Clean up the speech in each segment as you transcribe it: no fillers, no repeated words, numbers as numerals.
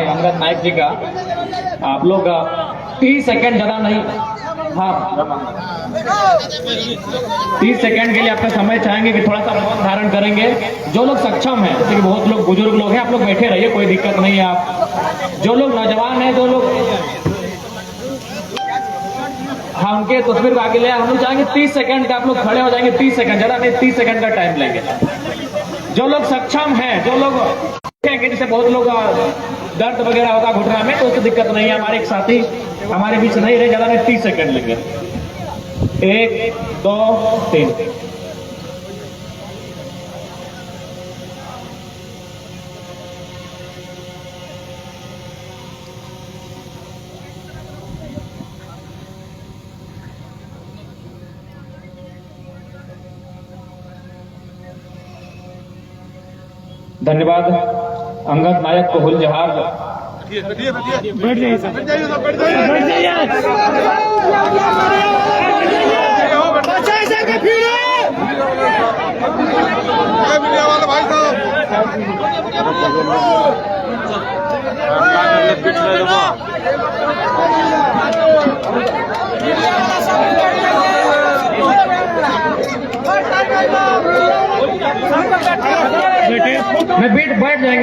है अंगद नायक जी का। आप लोग 30 सेकंड, ज़्यादा नहीं, हाँ 30 सेकंड के लिए आपका समय चाहेंगे कि थोड़ा सा मौन धारण करेंगे। जो लोग सक्षम हैं, जैसे कि बहुत लोग बुजुर्ग लोग हैं, आप लोग बैठे रहिए, कोई दिक्कत नहीं है। आप जो लोग नौजवान हैं, जो लोग, हाँ उनके तस्वीर को आगे ले, हम लोग चाहेंगे 30 सेकंड का, आप लोग खड़े हो जाएंगे 30 सेकंड, ज़्यादा नहीं 30 सेकंड का टाइम लेंगे। जो लोग सक्षम हैं, जो लोग जैसे बहुत लोग दर्द वगैरह होगा घुटना में, तो उससे दिक्कत नहीं है। हमारे एक साथी हमारे बीच नहीं रहे, ज़्यादा नहीं 30 सेकंड लेंगे। 1 2 3। धन्यवाद। अंगद नायक को हुल जहाज। बैठ जाइए सर, बैठ जाइए, बैठ जाइए। मीडिया वाले भाई साहब,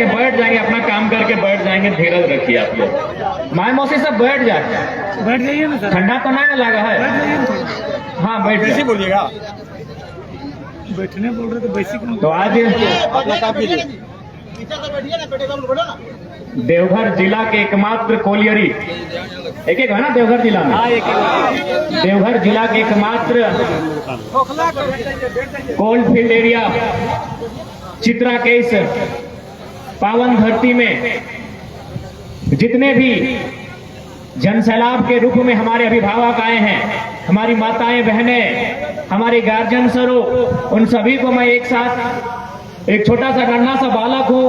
बैठ जाएंगे, अपना काम करके बैठ जाएंगे। धीरज रखिए आप लोग। माय मौसी सब बैठ जाइए ना सर, ठंडा तो नहीं लगा है। हाँ बैठ जाइए, बोलिएगा बैठने बोल रहे तो बेसिक। तो आज देवघर जिला के एकमात्र कोलियरी, एक है ना देवघर जिला में, देवघर जिला के एकमात्र कोल्ड फील्ड एरिया चित्रा के इस पावन धरती में जितने भी जनसैलाब के रूप में हमारे अभिभावक आए हैं, हमारी माताएं बहनें, हमारे गार्जियन सरो, उन सभी को मैं एक साथ, एक छोटा सा नन्हा सा बालक हूं,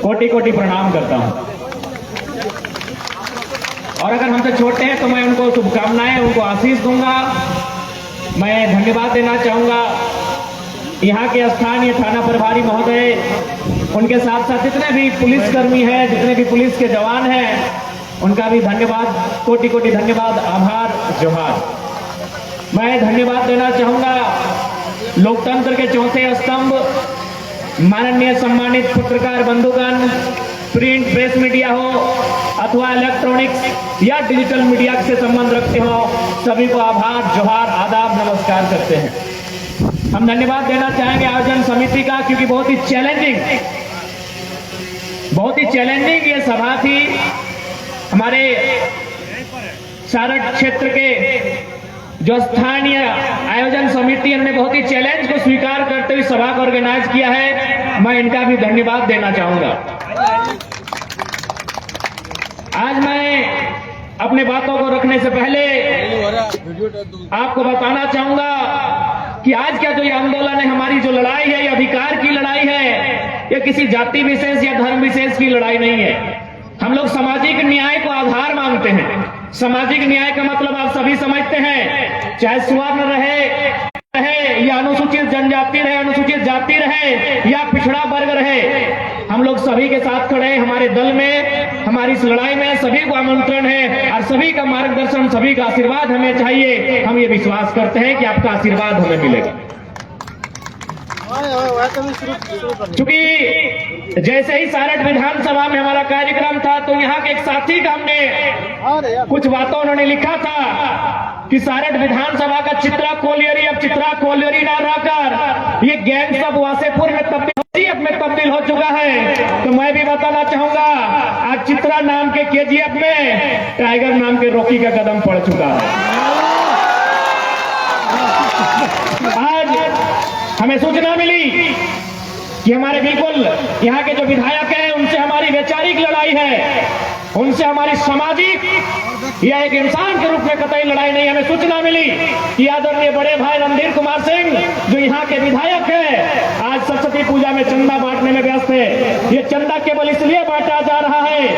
कोटि कोटि प्रणाम करता हूं। और अगर हमसे छोटे हैं तो मैं उनको शुभकामनाएं, उनको आशीष दूंगा। मैं धन्यवाद देना चाहूंगा यहाँ के स्थानीय थाना प्रभारी महोदय, उनके साथ साथ जितने भी पुलिसकर्मी हैं, जितने भी पुलिस के जवान हैं, उनका भी धन्यवाद, कोटि कोटि धन्यवाद, आभार, जोहार। मैं धन्यवाद देना चाहूंगा लोकतंत्र के चौथे स्तंभ, माननीय सम्मानित पत्रकार बंधुगण, प्रिंट प्रेस मीडिया हो अथवा इलेक्ट्रॉनिक्स या डिजिटल मीडिया से संबंध रखते हो, सभी को आभार, जोहार, आदाब, नमस्कार करते हैं। हम धन्यवाद देना चाहेंगे आयोजन समिति का, क्योंकि बहुत ही चैलेंजिंग ये सभा थी। हमारे सारठ क्षेत्र के जो स्थानीय आयोजन समिति, उन्होंने बहुत ही चैलेंज को स्वीकार करते हुए सभा को ऑर्गेनाइज किया है। मैं इनका भी धन्यवाद देना चाहूंगा। आज मैं अपने बातों को रखने से पहले आपको बताना चाहूंगा कि आज का जो ये आंदोलन है, हमारी जो लड़ाई है, ये अधिकार की लड़ाई है, ये किसी जाति विशेष या धर्म विशेष की लड़ाई नहीं है। हम लोग सामाजिक न्याय को आधार मानते हैं। सामाजिक न्याय का मतलब आप सभी समझते हैं, चाहे स्वर्ण रहे या अनुसूचित जनजाति रहे, अनुसूचित जाति रहे या पिछड़ा वर्ग रहे, हम लोग सभी के साथ खड़े हैं। हमारे दल में, हमारी इस लड़ाई में सभी को आमंत्रण है और सभी का मार्गदर्शन, सभी का आशीर्वाद हमें चाहिए। हम ये विश्वास करते हैं कि आपका आशीर्वाद हमें मिलेगा। क्योंकि जैसे ही सारठ विधानसभा में हमारा कार्यक्रम था, तो यहाँ के एक साथी का हमने कुछ बातों उन्होंने लिखा था कि सारठ विधानसभा का चित्रा कोलियरी अब चित्रा कोलियरी ना रहकर ये गैंग्स ऑफ वासेपुर में तब्दील हो चुका है। तो मैं भी बताना चाहूंगा, आज चित्रा नाम के केजीएफ में टाइगर नाम के रॉकी का कदम पड़ चुका है। आज हमें सूचना मिली कि हमारे बिल्कुल यहाँ के जो विधायक हैं, उनसे हमारी वैचारिक लड़ाई है, उनसे हमारी सामाजिक या एक इंसान के रूप में कतई लड़ाई नहीं। हमें सूचना मिली कि आदरणीय बड़े भाई रणधीर कुमार सिंह, जो यहाँ के विधायक हैं, आज सरस्वती पूजा में चंदा बांटने में व्यस्त है। ये चंदा केवल इसलिए बांटा जा रहा है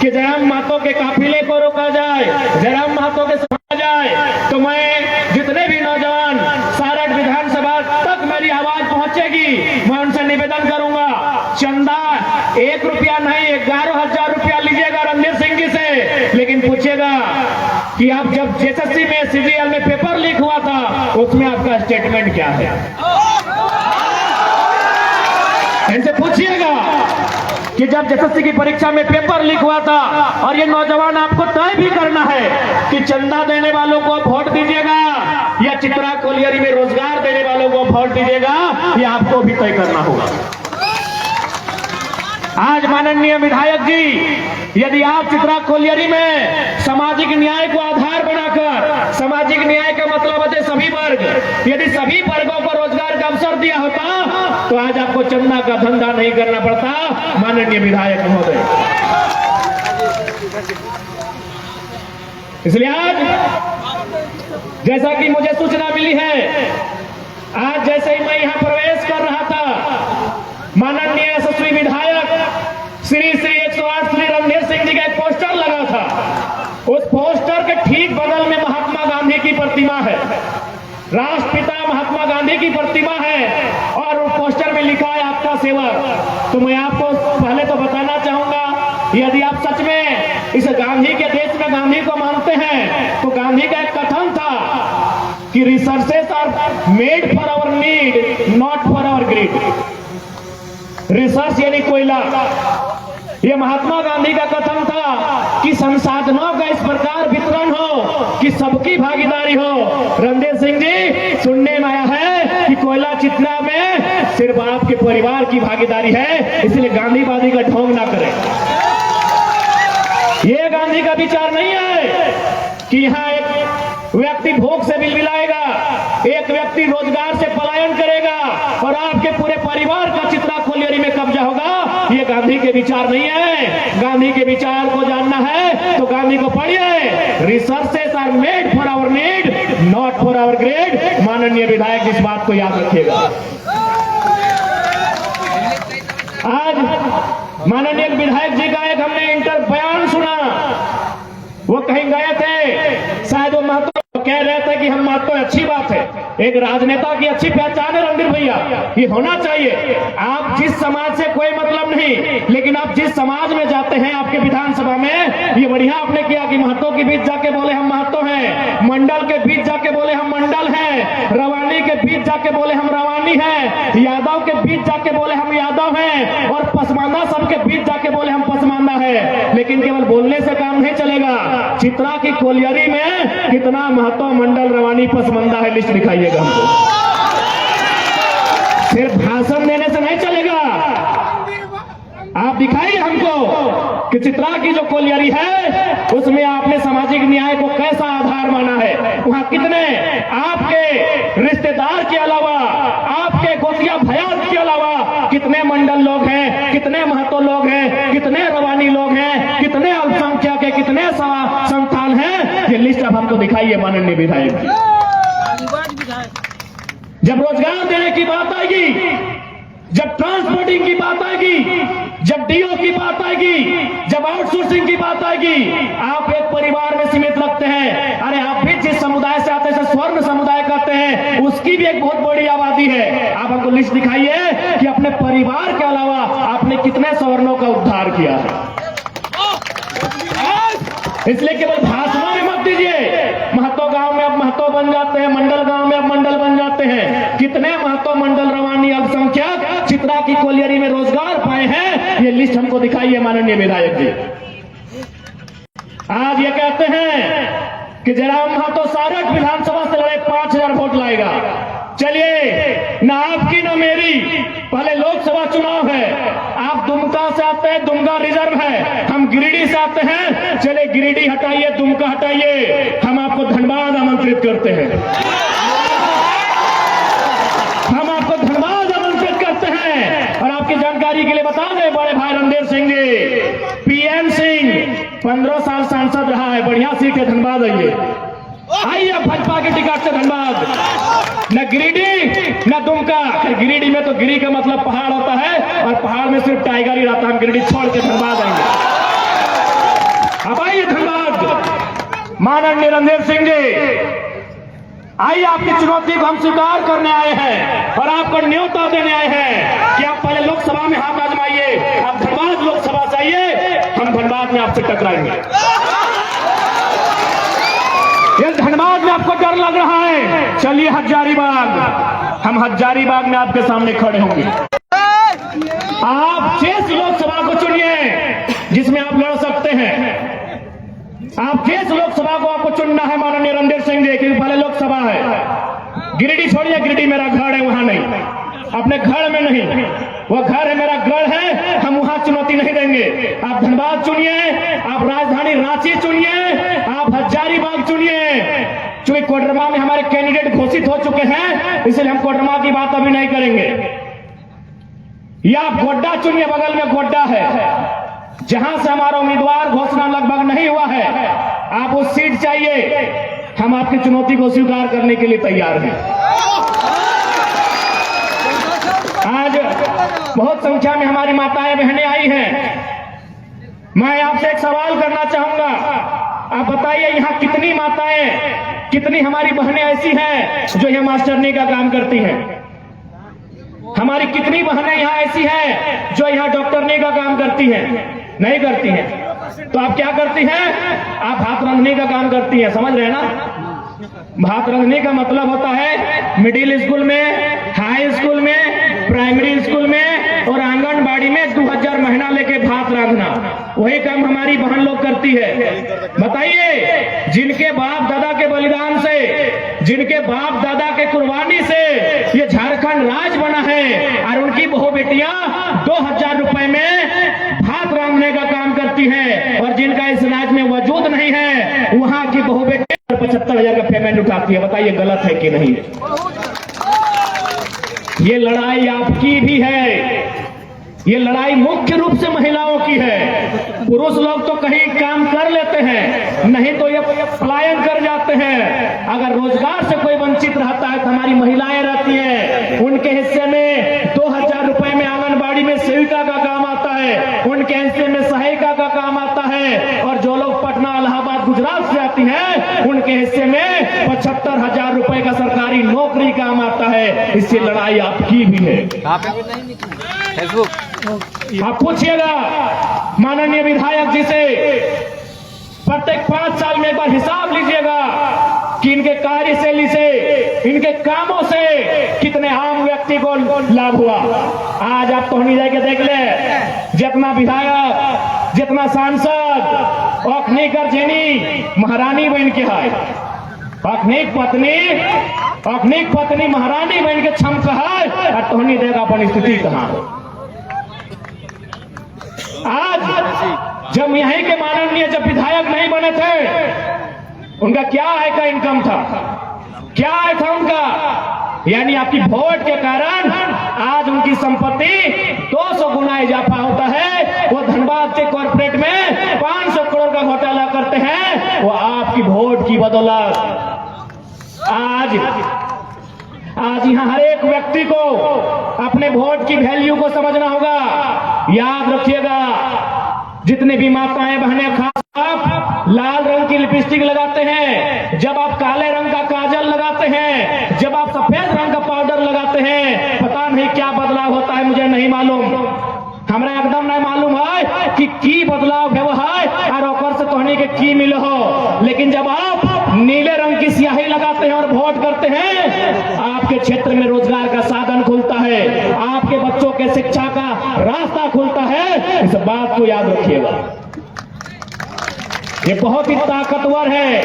कि जयराम महतो के काफिले को रोका जाए, जयराम महतो के समझा जाए। तो मैं जितने भी नौजवान सारठ विधानसभा तक मेरी आवाज पहुंचेगी, मैं उनसे निवेदन करूंगा, चंदा 1 रुपया नहीं 11,000 कि आप जब जेएसएससी में सीजीएल में पेपर लीक हुआ था उसमें आपका स्टेटमेंट क्या है। इनसे पूछिएगा कि जब जेएसएससी की परीक्षा में पेपर लीक हुआ था और ये नौजवान आपको तय भी करना है कि चंदा देने वालों को वोट दीजिएगा या चित्रा कोलियरी में रोजगार देने वालों को वोट दीजिएगा, ये आपको भी तय करना होगा। आज माननीय विधायक जी, यदि आप चित्रा कोलियरी में सामाजिक न्याय को आधार बनाकर, सामाजिक न्याय का मतलब होते सभी वर्ग, यदि सभी वर्गों को रोजगार का अवसर दिया होता तो आज आपको चंदा का धंधा नहीं करना पड़ता। माननीय विधायक महोदय, इसलिए आज जैसा कि मुझे सूचना मिली है, आज जैसे ही मैं यहां प्रवेश कर रहा था, माननीय यशस्वी विधायक श्री 108 श्री रणधीर सिंह जी का एक पोस्टर लगा था। उस पोस्टर के ठीक बगल में महात्मा गांधी की प्रतिमा है, राष्ट्रपिता महात्मा गांधी की प्रतिमा है, और उस पोस्टर में लिखा है आपका सेवक। तो मैं आपको पहले तो बताना चाहूंगा, यदि आप सच में इस गांधी के देश में गांधी को मानते हैं तो गांधी का एक कथन था कि resources are made for our need, not for our greed. Research यानी कोयला, ये महात्मा गांधी का कथन था कि संसाधनों का इस प्रकार वितरण हो कि सबकी भागीदारी हो। रणधीर सिंह जी, सुनने में आया है कि कोयला चित्रा में सिर्फ आपके परिवार की भागीदारी है, इसलिए गांधीवादी का ढोंग ना करें। ये गांधी का विचार नहीं है कि यहाँ एक व्यक्ति भूख से बिलबिलाएगा, एक व्यक्ति रोजगार से पलायन करेगा और आपके पूरे परिवार का चित्रा कोलियरी में कब्जा होगा। ये गांधी के विचार नहीं है। गांधी के विचार को जानना है तो गांधी को पढ़िए। Resources are made for our need, not for our greed. माननीय विधायक इस बात को याद रखिएगा। आज माननीय विधायक जी का एक हमने इंटर बयान सुना, वो कहीं गए थे, शायद वो महतो कह रहे थे कि हम महतो, अच्छी बात है, एक राजनेता की अच्छी पहचान है रणधीर भैया, ये होना चाहिए। आप जिस समाज से कोई मतलब नहीं, लेकिन आप जिस समाज में जाते हैं, आपके विधानसभा में ये बढ़िया आपने किया कि महतो के बीच जाके बोले हम महतो हैं, मंडल के बीच जाके बोले हम मंडल हैं, रवानी के बीच जाके बोले हम रवानी हैं, यादव के बीच जाके बोले हम यादव हैं, और पसमानदा सबके बीच जाके बोले हम पसमानदा है। लेकिन केवल बोलने से काम नहीं चलेगा। चित्रा की कोलियरी में कितना महतो, मंडल, रवानी, पसमानदा है, लिस्ट दिखाइएगा हमको। सिर्फ भाषण देने से नहीं चलेगा, आप दिखाइए हमको कि चित्रा की जो कोलियरी है उसमें आपने सामाजिक न्याय को कैसा आधार माना है। वहां कितने आपके रिश्तेदार के अलावा, आपके गोतिया भयाल के अलावा कितने मंडल लोग हैं, कितने महतो लोग हैं, कितने रवानी लोग हैं, कितने अल्पसंख्यक के, कितने संतान हैं, ये लिस्ट आप हमको दिखाइए माननीय विधायक। जब रोजगार देने की बात आएगी, जब ट्रांसपोर्टिंग की बात आएगी, जब डीओ की बात आएगी, जब आउटसोर्सिंग की बात आएगी, आप एक परिवार में सीमित रखते हैं। अरे आप भी जिस समुदाय से आते हैं, स्वर्ण समुदाय कहते हैं, उसकी भी एक बहुत बड़ी आबादी है। आप हमको लिस्ट दिखाइए कि अपने परिवार के अलावा आपने कितने सवर्णों का उद्धार किया है। इसलिए केवल भाषणों में मत दीजिए। महतो गांव में अब महतो बन जाते हैं, मंडल गांव में अब मंडल बन जाते हैं। कितने महतो, मंडल, रवानी, अल्पसंख्यक चित्रा की कोलियरी में रोजगार पाए हैं, ये लिस्ट हमको दिखाइए माननीय विधायक जी। आज ये कहते हैं कि जयराम महतो सारठ विधानसभा से लड़े 5000 वोट लाएगा। चलिए, ना आपकी ना मेरी, पहले लोकसभा चुनाव है। आप दुमका से आते हैं, दुमका रिजर्व है, हम गिरिडीह से आते हैं। चले गिरिडीह हटाइए, दुमका हटाइए, हम आपको धनबाद आमंत्रित करते हैं। हम आपको धनबाद आमंत्रित करते हैं। और आपकी जानकारी के लिए बता दें, बड़े भाई रणधीर सिंह जी, पीएन सिंह 15 साल सांसद रहा है, बढ़िया सीट है, धनबाद आइए भाजपा के टिकट से धनबाद। न गिरिडीह न दुमका। गिरिडीह में तो गिरी का मतलब पहाड़ होता है, और पहाड़ में सिर्फ टाइगर ही रहता है। हम गिरिडीह छोड़ के धनबाद आएंगे। अब आइए धनबाद। माननीय रणधीर सिंह जी, आइए, आपकी चुनौती को हम स्वीकार करने आए हैं और आपको न्योता देने आए हैं कि आप पहले लोकसभा में हाथ आजमाइए। आप धनबाद लोकसभा से आइए, हम धनबाद में आपसे टकराएंगे। ये धनबाद में आपको डर लग रहा है, चलिए हजारीबाग, हम हजारीबाग में आपके सामने खड़े होंगे। आप जिस लोकसभा को चुनिए जिसमें आप लड़ सकते हैं, आप जिस लोकसभा को आपको चुनना है माननीय रणधीर सिंह जी, क्योंकि पहले लोकसभा है। गिरिडीह छोड़िए, गिरिडीह मेरा घर है, वहां नहीं, अपने घर में नहीं, वो घर है मेरा गढ़ है, हम वहां चुनौती नहीं देंगे। आप धनबाद चुनिए, आप राजधानी रांची चुनिए, आप हजारीबाग चुनिए। चूंकि कोडरमा में हमारे कैंडिडेट घोषित हो चुके हैं, इसलिए हम कोडरमा की बात अभी नहीं करेंगे। या आप गोड्डा चुनिए, बगल में गोड्डा है, जहां से हमारा उम्मीदवार घोषणा लगभग नहीं हुआ है। आप उस सीट चाहिए, हम आपकी चुनौती को स्वीकार करने के लिए तैयार हैं। आज बहुत संख्या में हमारी माताएं बहनें आई हैं। मैं आपसे एक सवाल करना चाहूंगा, आप बताइए यहाँ कितनी माताएं, कितनी हमारी बहनें ऐसी हैं जो यहाँ मास्टरनी का काम करती हैं? हमारी कितनी बहनें यहाँ ऐसी हैं जो यहाँ डॉक्टरनी का काम करती हैं? नहीं करती हैं। तो आप क्या करती हैं? आप भात रांधने का काम करती हैं। समझ रहे हैं ना? भात रांधने का मतलब होता है मिडिल स्कूल में, हाई स्कूल में, प्राइमरी स्कूल में और आंगनबाड़ी में 2000 महीना लेके भात रांधना, वही काम हमारी बहन लोग करती है। बताइए, जिनके बाप दादा के बलिदान से, जिनके बाप दादा के कुर्बानी से ये झारखंड राज्य बना है, और उनकी बहू बेटियां 2000 रुपए में भात रांधने का काम करती है, और जिनका इस राज्य में वजूद नहीं है, वहां की बहू बेटियां 75,000 का पेमेंट उठाती है। बताइए गलत है कि नहीं? ये लड़ाई आपकी भी है, ये लड़ाई मुख्य रूप से महिलाओं की है। पुरुष लोग तो कहीं काम कर लेते हैं, नहीं तो ये पलायन कर जाते हैं। अगर रोजगार से कोई वंचित रहता है तो हमारी महिलाएं रहती हैं, उनके हिस्से में 2000 रुपए में आंगनबाड़ी में सेविका का काम आता है, उनके हिस्से में सहायिका का काम आता है, और जो लोग पटना, इलाहाबाद, गुजरात से आती हैं, उनके हिस्से में 75,000 रुपए का सरकारी नौकरी काम आता है। इससे लड़ाई आपकी भी है। फेसबुक आप पूछिएगा माननीय विधायक जी से, प्रत्येक 5 साल में एक बार हिसाब लीजिएगा कि इनके कार्यशैली से, इनके कामों से कितने आम व्यक्ति को लाभ हुआ। आज आप पहुंच जाके देख ले, जितना विधायक, जितना सांसद अखनीक अर्जेनी महारानी बन के है, अखनीक पत्नी महारानी बन के छम है, और तोहनी देगा अपन स्थिति कहां है। आज जब यहीं के माननीय जब विधायक नहीं बने थे, उनका क्या है का इनकम था, क्या है था उनका? यानी आपकी वोट के कारण आज उनकी संपत्ति 200 गुना इजाफा होता है। वो धनबाद के कॉर्पोरेट में 500 करोड़ का घोटाला करते हैं, वो आपकी वोट की बदौलत। आज यहाँ हर एक व्यक्ति को अपने वोट की वैल्यू को समझना होगा। याद रखिएगा, जितने भी माताएं बहनें, खास आप लाल रंग की लिपस्टिक लगाते हैं, जब आप काले रंग का काजल लगाते हैं, जब आप सफेद रंग का पाउडर लगाते हैं, पता नहीं क्या बदलाव होता है, मुझे नहीं मालूम, हमरा एकदम नहीं मालूम है कि की बदलाव है वो है, और ओकर से कहने के की मिले हो। लेकिन जब आप नीले रंग की स्याही लगाते हैं और वोट करते हैं, आपके क्षेत्र में रोजगार का साधन खुलता है, आपके बच्चों के शिक्षा का रास्ता खुलता है। इस बात को याद रखिएगा, ये बहुत ही ताकतवर है।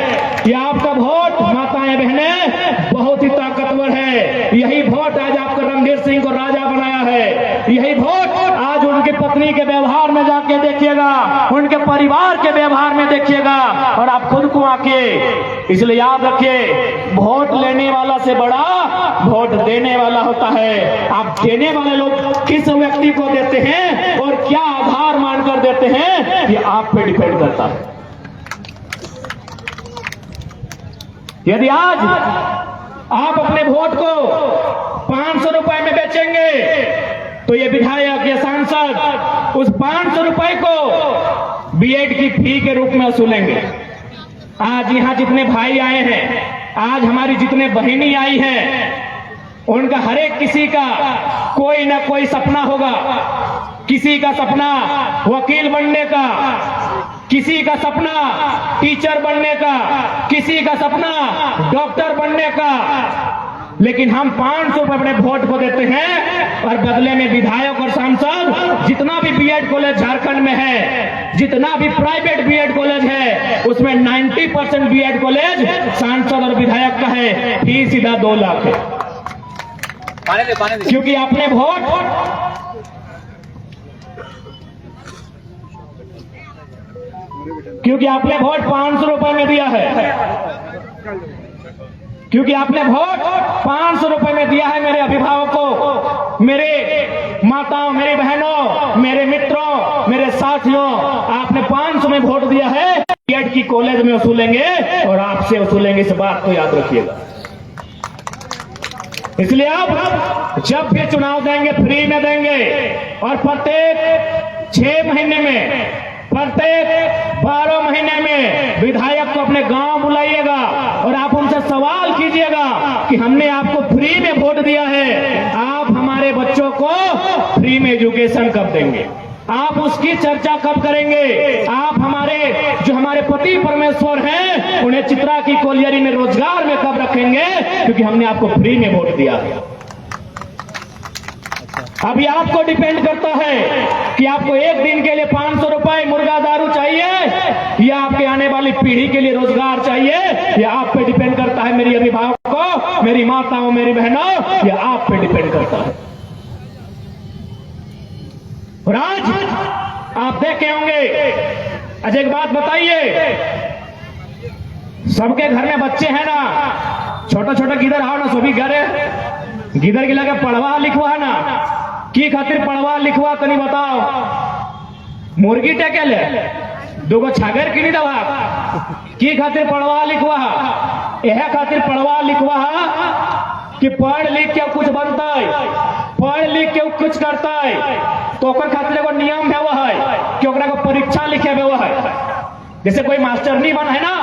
ये आपका वोट माताएं बहनें बहुत ही ताकतवर है। यही वोट आज आपका रणधीर सिंह को राजा बनाया है। यही वोट आज उनकी पत्नी के व्यवहार में जाके देखिएगा, उनके परिवार के व्यवहार में देखिएगा, और आप खुद को आके। इसलिए याद रखिए, वोट लेने वाला से बड़ा वोट देने वाला होता है। आप देने वाले लोग किस व्यक्ति को देते हैं और क्या आधार मानकर देते हैं, ये आप पे डिपेंड करता है। यदि आज आप अपने वोट को 500 रुपए में बेचेंगे, तो ये विधायक, ये सांसद उस 500 रुपए को बीएड की फी के रूप में वसूलेंगे। आज यहाँ जितने भाई आए हैं, आज हमारी जितने बहनी आई हैं, उनका हर एक किसी का कोई ना कोई सपना होगा। किसी का सपना वकील बनने का, किसी का सपना टीचर बनने का, किसी का सपना डॉक्टर बनने का, लेकिन हम 500 रुपए अपने वोट को देते हैं और बदले में विधायक और सांसद जितना भी बीएड कॉलेज झारखंड में है, जितना भी प्राइवेट बीएड कॉलेज है, उसमें 90% बीएड कॉलेज सांसद और विधायक का है। फीस सीधा 2 लाख है। पानी दे। क्योंकि आपने वोट क्योंकि आपने वोट 500 रुपए में दिया है, क्योंकि आपने वोट 500 रुपए में दिया है मेरे अभिभावकों, मेरे माताओं, मेरी बहनों, मेरे मित्रों, मेरे साथियों, आपने 500 में वोट दिया है। बीएड की कॉलेज में वसूलेंगे और आपसे वसूलेंगे, इस बात को याद रखिएगा। इसलिए आप जब भी चुनाव देंगे फ्री में देंगे और प्रत्येक 6 महीने में, प्रत्येक 12 महीने में विधायक को अपने गांव बुलाइएगा और आप उनसे सवाल कीजिएगा कि हमने आपको फ्री में वोट दिया है, आप हमारे बच्चों को फ्री में एजुकेशन कब देंगे, आप उसकी चर्चा कब करेंगे, आप हमारे पति परमेश्वर हैं उन्हें चित्रा की कोलियरी में रोजगार में कब रखेंगे, क्योंकि हमने आपको फ्री में वोट दिया है। अभी आपको डिपेंड करता है कि आपको एक दिन के लिए 500 रुपए मुर्गा दारू चाहिए या आपके आने वाली पीढ़ी के लिए रोजगार चाहिए, या आप पे डिपेंड करता है। मेरी अभिभावकों, मेरी माताओं, मेरी बहनों, यह आप पे डिपेंड करता है। और आज आप देखे होंगे, अच्छा एक बात बताइए, सबके घर में बच्चे हैं ना, छोटा छोटा गिदर आओ ना, सभी घर है, गिदर गिला के पढ़वा लिखवा है ना, की खातिर पढ़वा लिखवा तनी बताओ। मुर्गी टेके ले, 2 छागर की नहीं दवा, की खातिर पढ़वा लिखवा, यह खातिर पढ़वा लिखवा कि पढ़ लिख के कुछ बनता है, पढ़ लिख के कुछ करता है, तो ओकर खातिर एगो नियम है, वह है कि ओकरा को परीक्षा लिखे हुआ है। जैसे कोई मास्टर नहीं बना है ना,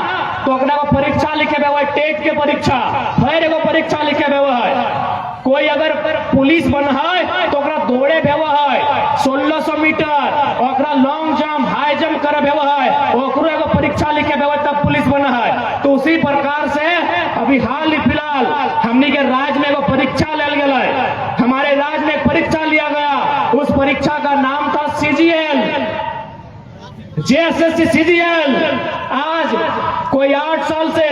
तो ओकरा को परीक्षा लिखे हुआ है, टेट के परीक्षा, फिर एगो परीक्षा लिखे हुआ है। कोई अगर पुलिस बना है तो ओकरा दौड़े हुआ है 1600 मीटर, ओकरा लॉन्ग जंप, हाई जंप करे हुआ है, ओकरो एगो परीक्षा लिखे हुआ है, तब पुलिस बना है। तो उसी प्रकार से अभी हाल ही फिलहाल हमने के राज्य में एगो परीक्षा लेल गया है, हमारे राज्य में एक परीक्षा लिया गया, उस परीक्षा का नाम था सीजीएल, जेएसएससी सीजीएल। आज कोई 8 साल से,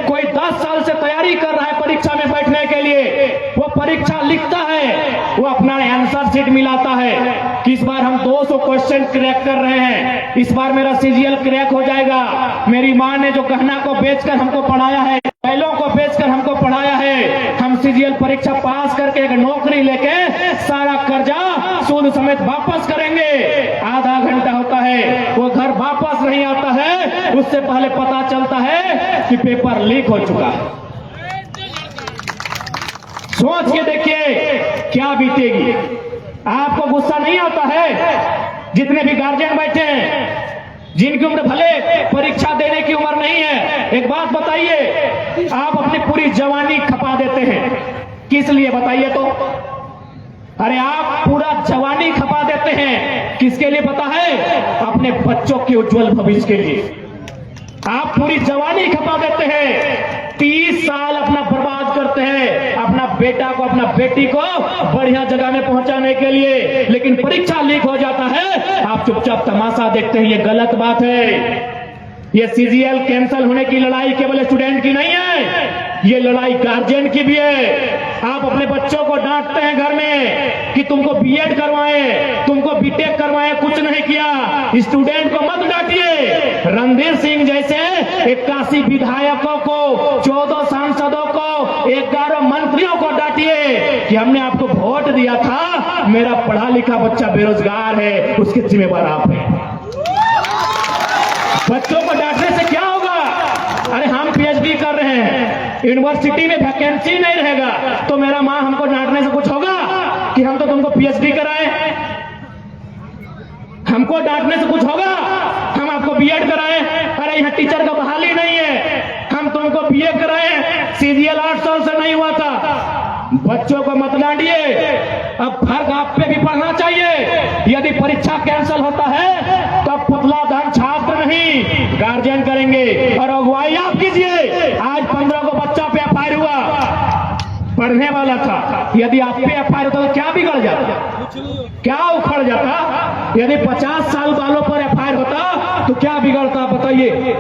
कोई 10 साल से तैयारी कर रहा है परीक्षा में बैठने के लिए, वो परीक्षा लिखता है, वो अपना आंसर शीट मिलाता है कि इस बार हम 200 क्वेश्चन क्रैक कर रहे हैं, इस बार मेरा सीजीएल क्रैक हो जाएगा। मेरी माँ ने जो गहना को बेचकर हमको पढ़ाया है, बैलों को बेचकर हमको पढ़ाया है, हम सीजीएल परीक्षा पास करके एक नौकरी लेके सारा कर्जा सूद समेत वापस करेंगे। आधा घंटा होता है, वो घर वापस नहीं आता है, उससे पहले पता चलता है कि पेपर लीक हो चुका है। सोच के देखिए क्या बीतेगी। आपको गुस्सा नहीं आता है? जितने भी गार्जियन बैठे हैं, जिनकी उम्र भले परीक्षा देने की उम्र नहीं है, एक बात बताइए, आप अपनी पूरी जवानी खपा देते हैं, किस लिए बताइए तो? अरे आप पूरा जवानी खपा देते हैं, किसके लिए पता है? अपने बच्चों के उज्जवल भविष्य के लिए। आप पूरी जवानी खपा देते हैं, 30 साल अपना बर्बाद करते हैं अपना बेटा को, अपना बेटी को बढ़िया जगह में पहुंचाने के लिए, लेकिन परीक्षा लीक हो जाता है, आप चुपचाप तमाशा देखते हैं। ये गलत बात है। ये सीजीएल कैंसिल होने की लड़ाई केवल स्टूडेंट की नहीं है, ये लड़ाई गार्जियन की भी है। आप अपने बच्चों को डांटते हैं घर में कि तुमको बीएड करवाएं, तुमको बीटेक करवाएं, कुछ नहीं किया। स्टूडेंट को मत डांटिए। रणधीर सिंह जैसे 81 विधायकों को, 14 सांसदों को, 11 मंत्रियों को डांटिए कि हमने आपको वोट दिया था, मेरा पढ़ा लिखा बच्चा बेरोजगार है, उसके जिम्मेवार आप हैं। बच्चों को डांटने से क्या होगा? अरे हम पीएचडी कर रहे हैं, यूनिवर्सिटी में वैकेंसी नहीं रहेगा, तो मेरा माँ हमको डांटने से कुछ होगा कि हम तो तुमको पीएचडी कराए? हमको डांटने से कुछ होगा? हम आपको बीएड कराए? अरे यहाँ टीचर का बहाली नहीं है, हम तुमको बीए कराए, सीजीएल 8 साल से नहीं हुआ था। बच्चों को मत डांटिए। अब फर्क आप पे भी पड़ना चाहिए। यदि परीक्षा कैंसिल होता है तो पुतला धन छात्र नहीं, वाला था। यदि आप पे एफआईआर होता तो क्या बिगड़ जाता, क्या उखड़ जाता? यदि 50 साल वालों पर एफआईआर होता तो क्या बिगड़ता बताइए?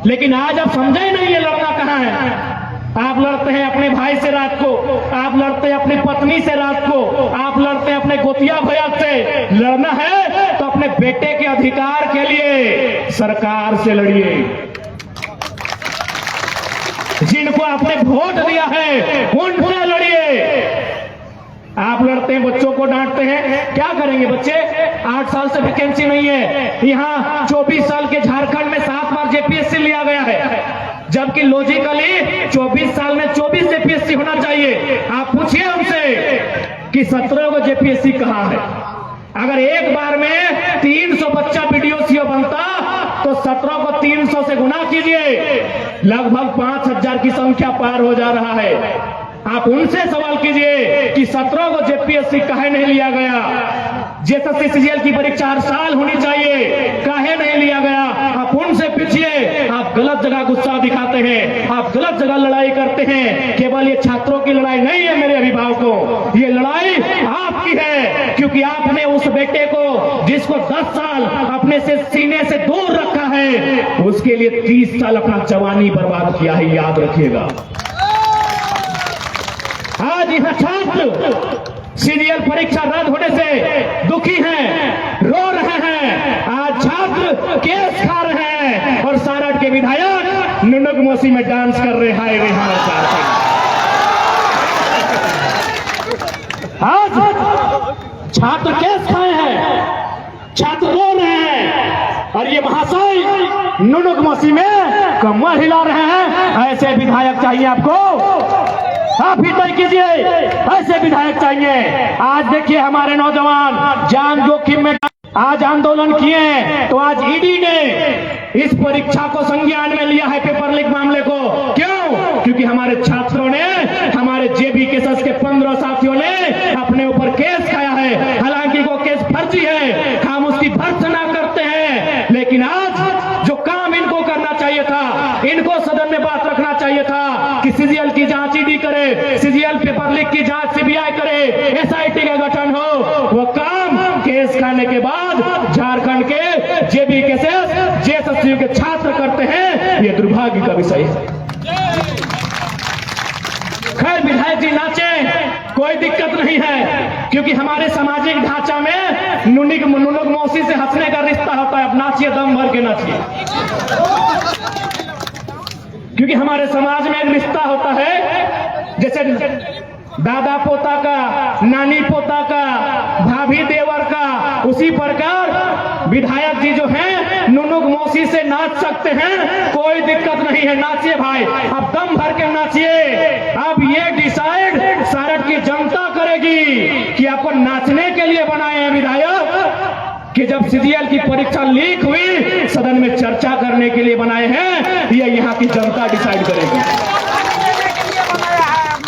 लेकिन आज आप समझे नहीं ये लड़ना कहाँ है। आप लड़ते हैं अपने भाई से रात को, आप लड़ते हैं अपनी पत्नी से रात को, आप लड़ते हैं अपने गोतिया भैया से। लड़ना है तो अपने बेटे के अधिकार के लिए सरकार से लड़िए। जिनको आपने वोट दिया है उनसे लड़िए। आप लड़ते हैं, बच्चों को डांटते हैं, क्या करेंगे बच्चे? 8 साल से वैकेंसी नहीं है। यहाँ 24 साल के झारखंड में 7 बार जेपीएससी लिया गया है, जबकि लॉजिकली 24 साल में 24 जेपीएससी होना चाहिए। आप पूछिए हमसे कि 17 को जेपीएससी कहाँ है? अगर एक बार में 300 बच्चा वीडियो बनता तो 17 को 300 से गुना कीजिए, लगभग 5000 की संख्या पार हो जा रहा है। आप उनसे सवाल कीजिए कि 17 को जेपीएससी काहे नहीं लिया गया? जेएसएससी सीजीएल की परीक्षा हर साल होनी चाहिए, काहे नहीं लिया गया? आप उनसे पूछिए। आप गलत जगह गुस्सा दिखाते हैं, आप गलत जगह लड़ाई करते हैं। केवल ये छात्रों की लड़ाई नहीं है मेरे अभिभावकों, ये लड़ाई आपकी है, क्योंकि आपने उस बेटे को जिसको 10 साल अपने से सीने से दूर रखा है, उसके लिए 30 साल अपना जवानी बर्बाद किया है, याद रखिएगा। आज यह छात्र सीरियल परीक्षा रद्द होने से दुखी हैं, रो रहे हैं। आज छात्र केस खा रहे हैं और सारठ के विधायक नुनुक मौसी में डांस कर रहे हैं। रे हमारे आज छात्र केस खाए हैं, छात्र रो रहे हैं और ये महाशय नुनुक मौसी में कमर हिला रहे हैं। ऐसे विधायक चाहिए आपको, आप ही तय कीजिए, ऐसे विधायक चाहिए। आज देखिए हमारे नौजवान जान जोखिम में आज आंदोलन किए, तो आज ईडी ने इस परीक्षा को संज्ञान में लिया है, पेपर लीक मामले को। क्यों? क्योंकि हमारे छात्रों ने, हमारे जेबी केसेस के 15 साथियों ने अपने ऊपर केस खाया है। हालांकि वो केस फर्जी है, हम उसकी भर्त्सना करते हैं, लेकिन आज जो काम इनको करना चाहिए था, इनको सदन में बात रखना चाहिए था कि सीजीएल की जांच ईडी करे, सीजीएल पेपर लीक की जांच सीबीआई करे, एसआईटी का गठन हो। वो काम केस खाने के बाद झारखंड के जेबी केसेस जेएसएससी के छात्र करते हैं, ये दुर्भाग्य का विषय है। खैर विधायक जी नाचे, कोई दिक्कत नहीं है, क्योंकि हमारे सामाजिक ढांचा में नुनुक मौसी से हंसने का रिश्ता होता है। अब नाचिए, दम भर के नाचिए, क्योंकि हमारे समाज में एक रिश्ता होता है, जैसे दादा पोता का, नानी पोता का, भाभी देवर का, उसी प्रकार विधायक जी जो हैं नुनुक मौसी से नाच सकते हैं, कोई दिक्कत नहीं है। नाचिए भाई, अब दम भर के नाचिए। अब ये डिसाइड सारठ की जनता करेगी कि आपको नाचने के लिए बनाए हैं विधायक, कि जब सीजीएल की परीक्षा लीक हुई सदन में चर्चा करने के लिए बनाए हैं, ये यहाँ की जनता डिसाइड करेगी।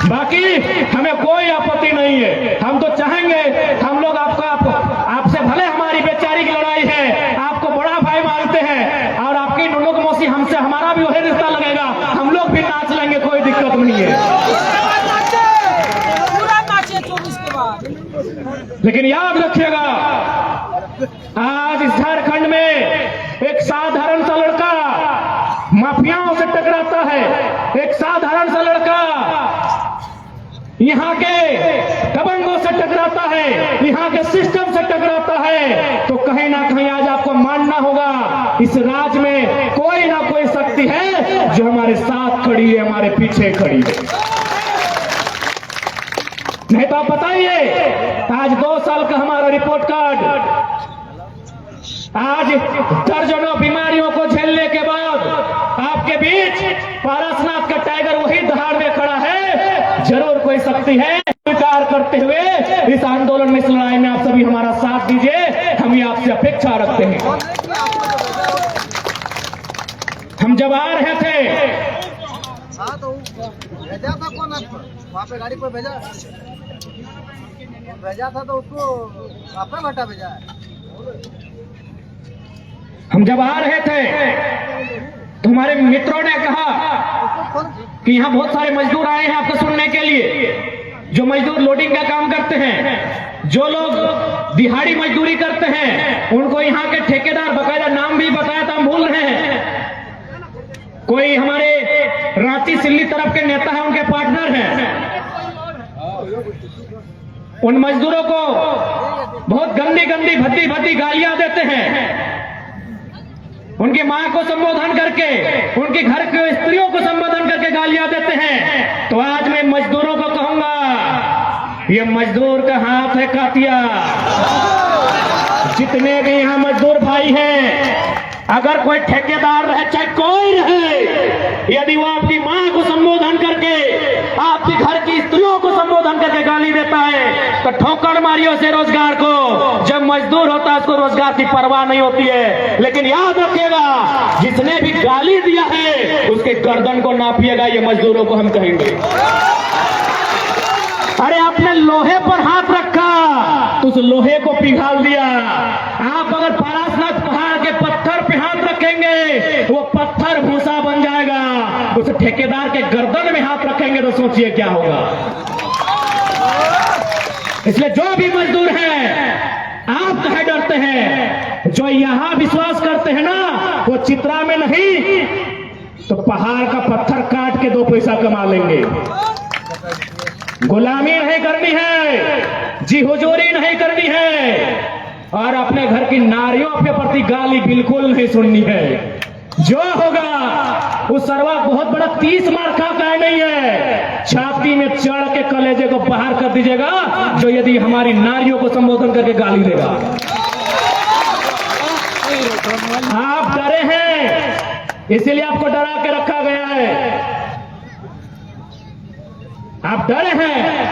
बाकी हमें कोई आपत्ति नहीं है, हम तो चाहेंगे, हम लोग आपसे भले हमारी बेचारी की लड़ाई है, आपको बड़ा भाई मानते हैं, और आपकी नुनुक मौसी हमसे, हमारा भी वही रिश्ता लगेगा, हम लोग भी नाच लेंगे, कोई दिक्कत नहीं है। लेकिन याद रखिएगा, आज इस झारखंड में एक साधारण सा लड़का माफियाओं से टकराता है, एक साधारण सा लड़का यहाँ के दबंगों से टकराता है, यहाँ के सिस्टम से टकराता है, तो कहीं ना कहीं आज आपको मानना होगा इस राज्य में कोई ना कोई शक्ति है जो हमारे साथ खड़ी है, हमारे पीछे खड़ी है। नहीं तो आप बताइए, आज 2 साल का हमारा रिपोर्ट कार्ड, आज दर्जनों बीमारियों को झेलने के बाद आपके बीच पारसनाथ का टाइगर वही दहाड़ में खड़ा है। जरूर कोई शक्ति है। स्वीकार करते हुए इस आंदोलन में, इस लड़ाई में आप सभी हमारा साथ दीजिए, हम ये आपसे अपेक्षा रखते हैं। हम जब आ रहे थे, भेजा था कौन आपको? वहाँ पे गाड़ी पर भेजा था, तो उसको आपका घाटा भेजा है। हम जब आ रहे थे तो हमारे मित्रों ने कहा कि यहाँ बहुत सारे मजदूर आए हैं आपको सुनने के लिए। जो मजदूर लोडिंग का काम करते हैं, जो लोग दिहाड़ी मजदूरी करते हैं, उनको यहाँ के ठेकेदार, बकायदा नाम भी बताया था, हम भूल रहे हैं। कोई हमारे रांची सिल्ली तरफ के नेता है, उनके पार्टनर हैं। उन मजदूरों को बहुत गंदी गंदी भद्दी भद्दी गालियां देते हैं। उनकी मां को संबोधन करके, उनके घर के स्त्रियों को संबोधन करके गालियां देते हैं। तो आज मैं मजदूरों को कहूंगा, ये मजदूर का हाथ है कातिया। जितने भी यहां मजदूर भाई हैं, अगर कोई ठेकेदार रहे, चाहे कोई रहे, यदि वो आपकी मां को संबोधन करके, आपके घर की स्त्रियों को संबोधन करके गाली देता है, तो ठोकर मारियो से रोजगार को। जब मजदूर होता है उसको रोजगार की परवाह नहीं होती है। लेकिन याद रखिएगा, जिसने भी गाली दिया है उसके गर्दन को नापिएगा, ये मजदूरों को हम कहेंगे। अरे आपने लोहे पर हाथ रखा तो उस लोहे को पिघाल दिया। आप अगर पारसनाथ पहाड़ के पत्थर पे हाथ रखेंगे, वो पत्थर भूसा बन जाएगा। उस ठेकेदार के गर्दन में हाथ रखेंगे तो सोचिए क्या होगा। इसलिए जो भी मजदूर हैं, आप कहे डरते हैं, जो यहां विश्वास करते हैं ना, वो चित्रा में नहीं तो पहाड़ का पत्थर काट के 2 पैसा कमा लेंगे। गुलामी नहीं करनी है, जी हुजूरी नहीं करनी है, और अपने घर की नारियों के प्रति गाली बिल्कुल नहीं सुननी है। जो होगा उस सरवा बहुत बड़ा 30 मार्का का नहीं है, छाती में चढ़ के कलेजे को बाहर कर दीजिएगा, जो यदि हमारी नारियों को संबोधन करके गाली देगा। आप डरे हैं, इसीलिए आपको डरा के रखा गया है। आप डरे हैं।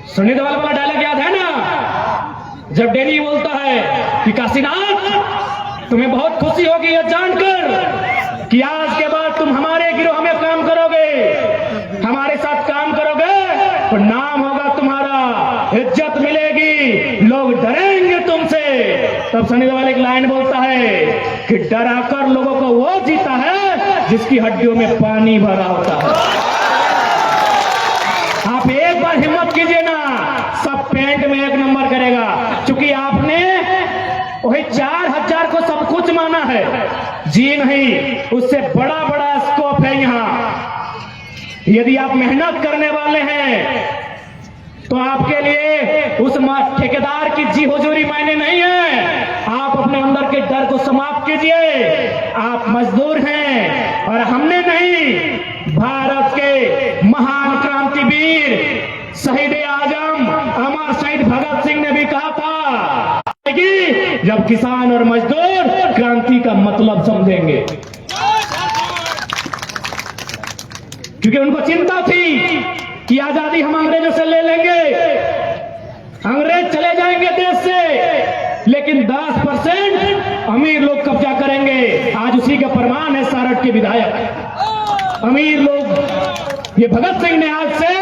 सुनील वाला वाला डायलॉग याद है ना, जब डेनी बोलता है कि काशीनाथ, तुम्हें बहुत खुशी होगी यह जानकर कि आज के बाद तुम हमारे गिरोह में काम करोगे, हमारे साथ काम करोगे तो नाम होगा तुम्हारा, इज्जत मिलेगी, लोग डरेंगे तुमसे। तब सनी देओल एक लाइन बोलता है कि डराकर लोगों को वो जीता है जिसकी हड्डियों में पानी भरा होता है। आप एक बार हिम्मत कीजिए ना, सब पेंट में 1 नंबर करेगा। क्योंकि आपने वही 4000 को सब कुछ माना है, जी नहीं, उससे बड़ा बड़ा स्कोप है यहाँ। यदि आप मेहनत करने वाले हैं तो आपके लिए उस ठेकेदार की जी हुजूरी मायने नहीं है। आप अपने अंदर के डर को समाप्त कीजिए। आप मजदूर हैं और हमने नहीं, भारत के महान क्रांतिवीर शहीद आजम अमर शहीद भगत सिंह ने भी कहा था कि जब किसान और मजदूर क्रांति का मतलब समझेंगे। क्योंकि उनको चिंता थी कि आजादी हम अंग्रेजों से ले लेंगे, अंग्रेज चले जाएंगे देश से, लेकिन 10% अमीर लोग कब्जा करेंगे। आज उसी का प्रमाण है सारठ के विधायक अमीर लोग। ये भगत सिंह ने आज से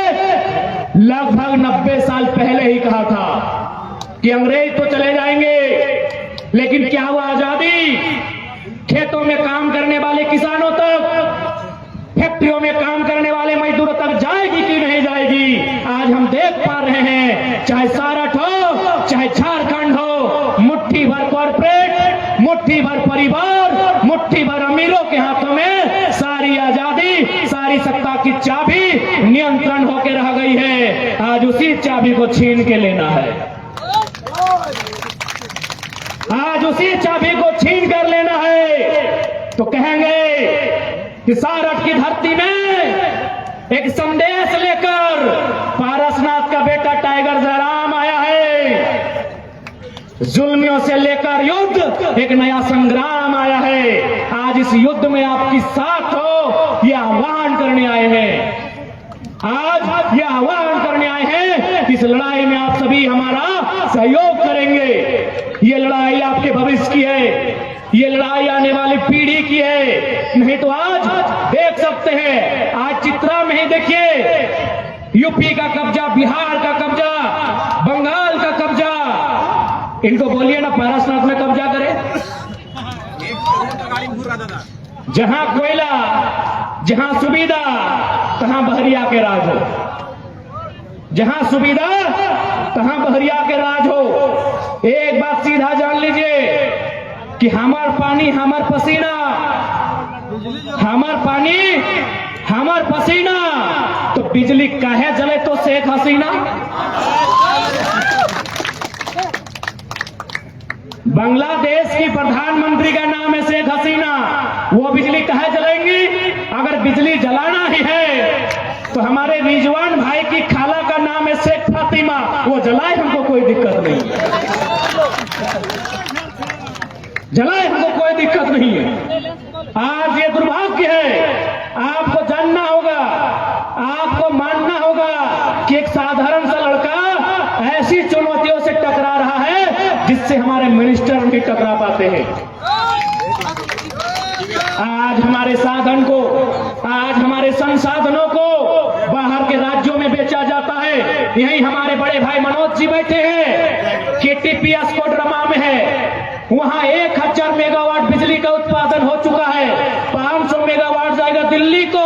लगभग 90 साल पहले ही कहा था कि अंग्रेज तो चले जाएंगे, लेकिन क्या हुआ आजादी? खेतों में काम करने वाले किसानों तक, फैक्ट्रियों में काम करने वाले मजदूरों तक जाएगी कि नहीं जाएगी? आज हम देख पा रहे हैं, चाहे सारठ हो, चाहे झारखंड हो, मुट्ठी भर कॉर्पोरेट, मुट्ठी भर परिवार, मुट्ठी भर अमीरों के हाथों में सारी आजादी, सारी सत्ता की चाबी नियंत्रण होकर रह गई है। आज उसी चाबी को छीन के लेना है, आज उसी चाबी को छीन कर लेना है। तो कहेंगे कि सारठ की धरती में एक संदेश लेकर पारसनाथ का बेटा टाइगर जयराम आया है। जुल्मियों से लेकर युद्ध, एक नया संग्राम आया है। आज इस युद्ध में आपकी साथ हो, यह आह्वान करने आए हैं। आज यह आह्वान करने आए हैं कि इस लड़ाई में आप सभी हमारा सहयोग करेंगे। ये लड़ाई आपके भविष्य की है, ये लड़ाई आने वाली पीढ़ी की है। नहीं तो आज देख सकते हैं, आज चित्रा में ही देखिए, यूपी का कब्जा, बिहार का कब्जा, बंगाल का कब्जा। इनको बोलिए ना पारसनाथ में कब्जा करे। जहां कोयला, जहां सुविधा, तहां बहरिया के राज हो। जहां सुविधा तहां बहरिया के राज हो। एक बात सीधा जान लीजिए कि हमार पानी हमार पसीना, हमार पानी हमार पसीना। तो बिजली काहे जले तो शेख हसीना। बांग्लादेश की प्रधानमंत्री का नाम है शेख हसीना। वो बिजली काहे जलाएंगी? अगर बिजली जलाना ही है तो हमारे रिजवान भाई की खाला का नाम है शेख फातिमा, वो जलाए, हमको कोई दिक्कत नहीं, जलाए, हमको कोई दिक्कत नहीं है। आज ये दुर्भाग्य है। आपको जानना होगा, आपको मानना होगा कि एक साधारण सा लड़का ऐसी चुनौतियों से टकरा रहा है जिससे हमारे मिनिस्टर नहीं टकरा पाते हैं। आज हमारे साधन को, आज हमारे संसाधनों को बाहर के राज्यों में बेचा जाता है। यही हमारे बड़े भाई मनोज जी बैठे हैं, केटीपीएस कोडरमा में है, वहां 1000 मेगावाट बिजली का उत्पादन हो चुका है। 500 मेगावाट जाएगा दिल्ली को,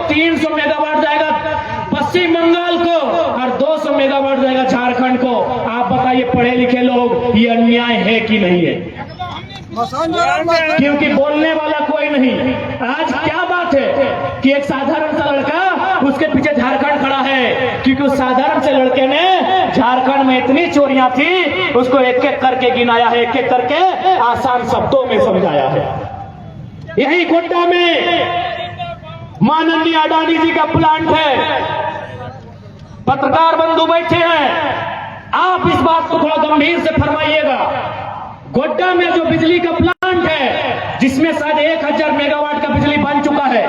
300 मेगावाट जाएगा पश्चिम बंगाल को और 200 मेगावाट जाएगा झारखंड को। आप बताइए पढ़े लिखे लोग, ये अन्याय है कि नहीं है? क्योंकि बोलने वाला कोई नहीं। आज क्या बात है कि एक साधारण सा लड़का, उसके पीछे झारखंड खड़ा है, क्योंकि उस साधारण से लड़के ने झारखंड में इतनी चोरियां थी उसको एक एक करके गिनाया है, एक एक करके आसान शब्दों में समझाया है। यही गोड्डा में माननीय अडानी जी का प्लांट है। पत्रकार बंधु बैठे हैं, आप इस बात को थोड़ा गंभीर से फरमाइएगा। गोड्डा में जो बिजली का प्लांट है जिसमें शायद 1000 मेगावाट का बिजली बन चुका है,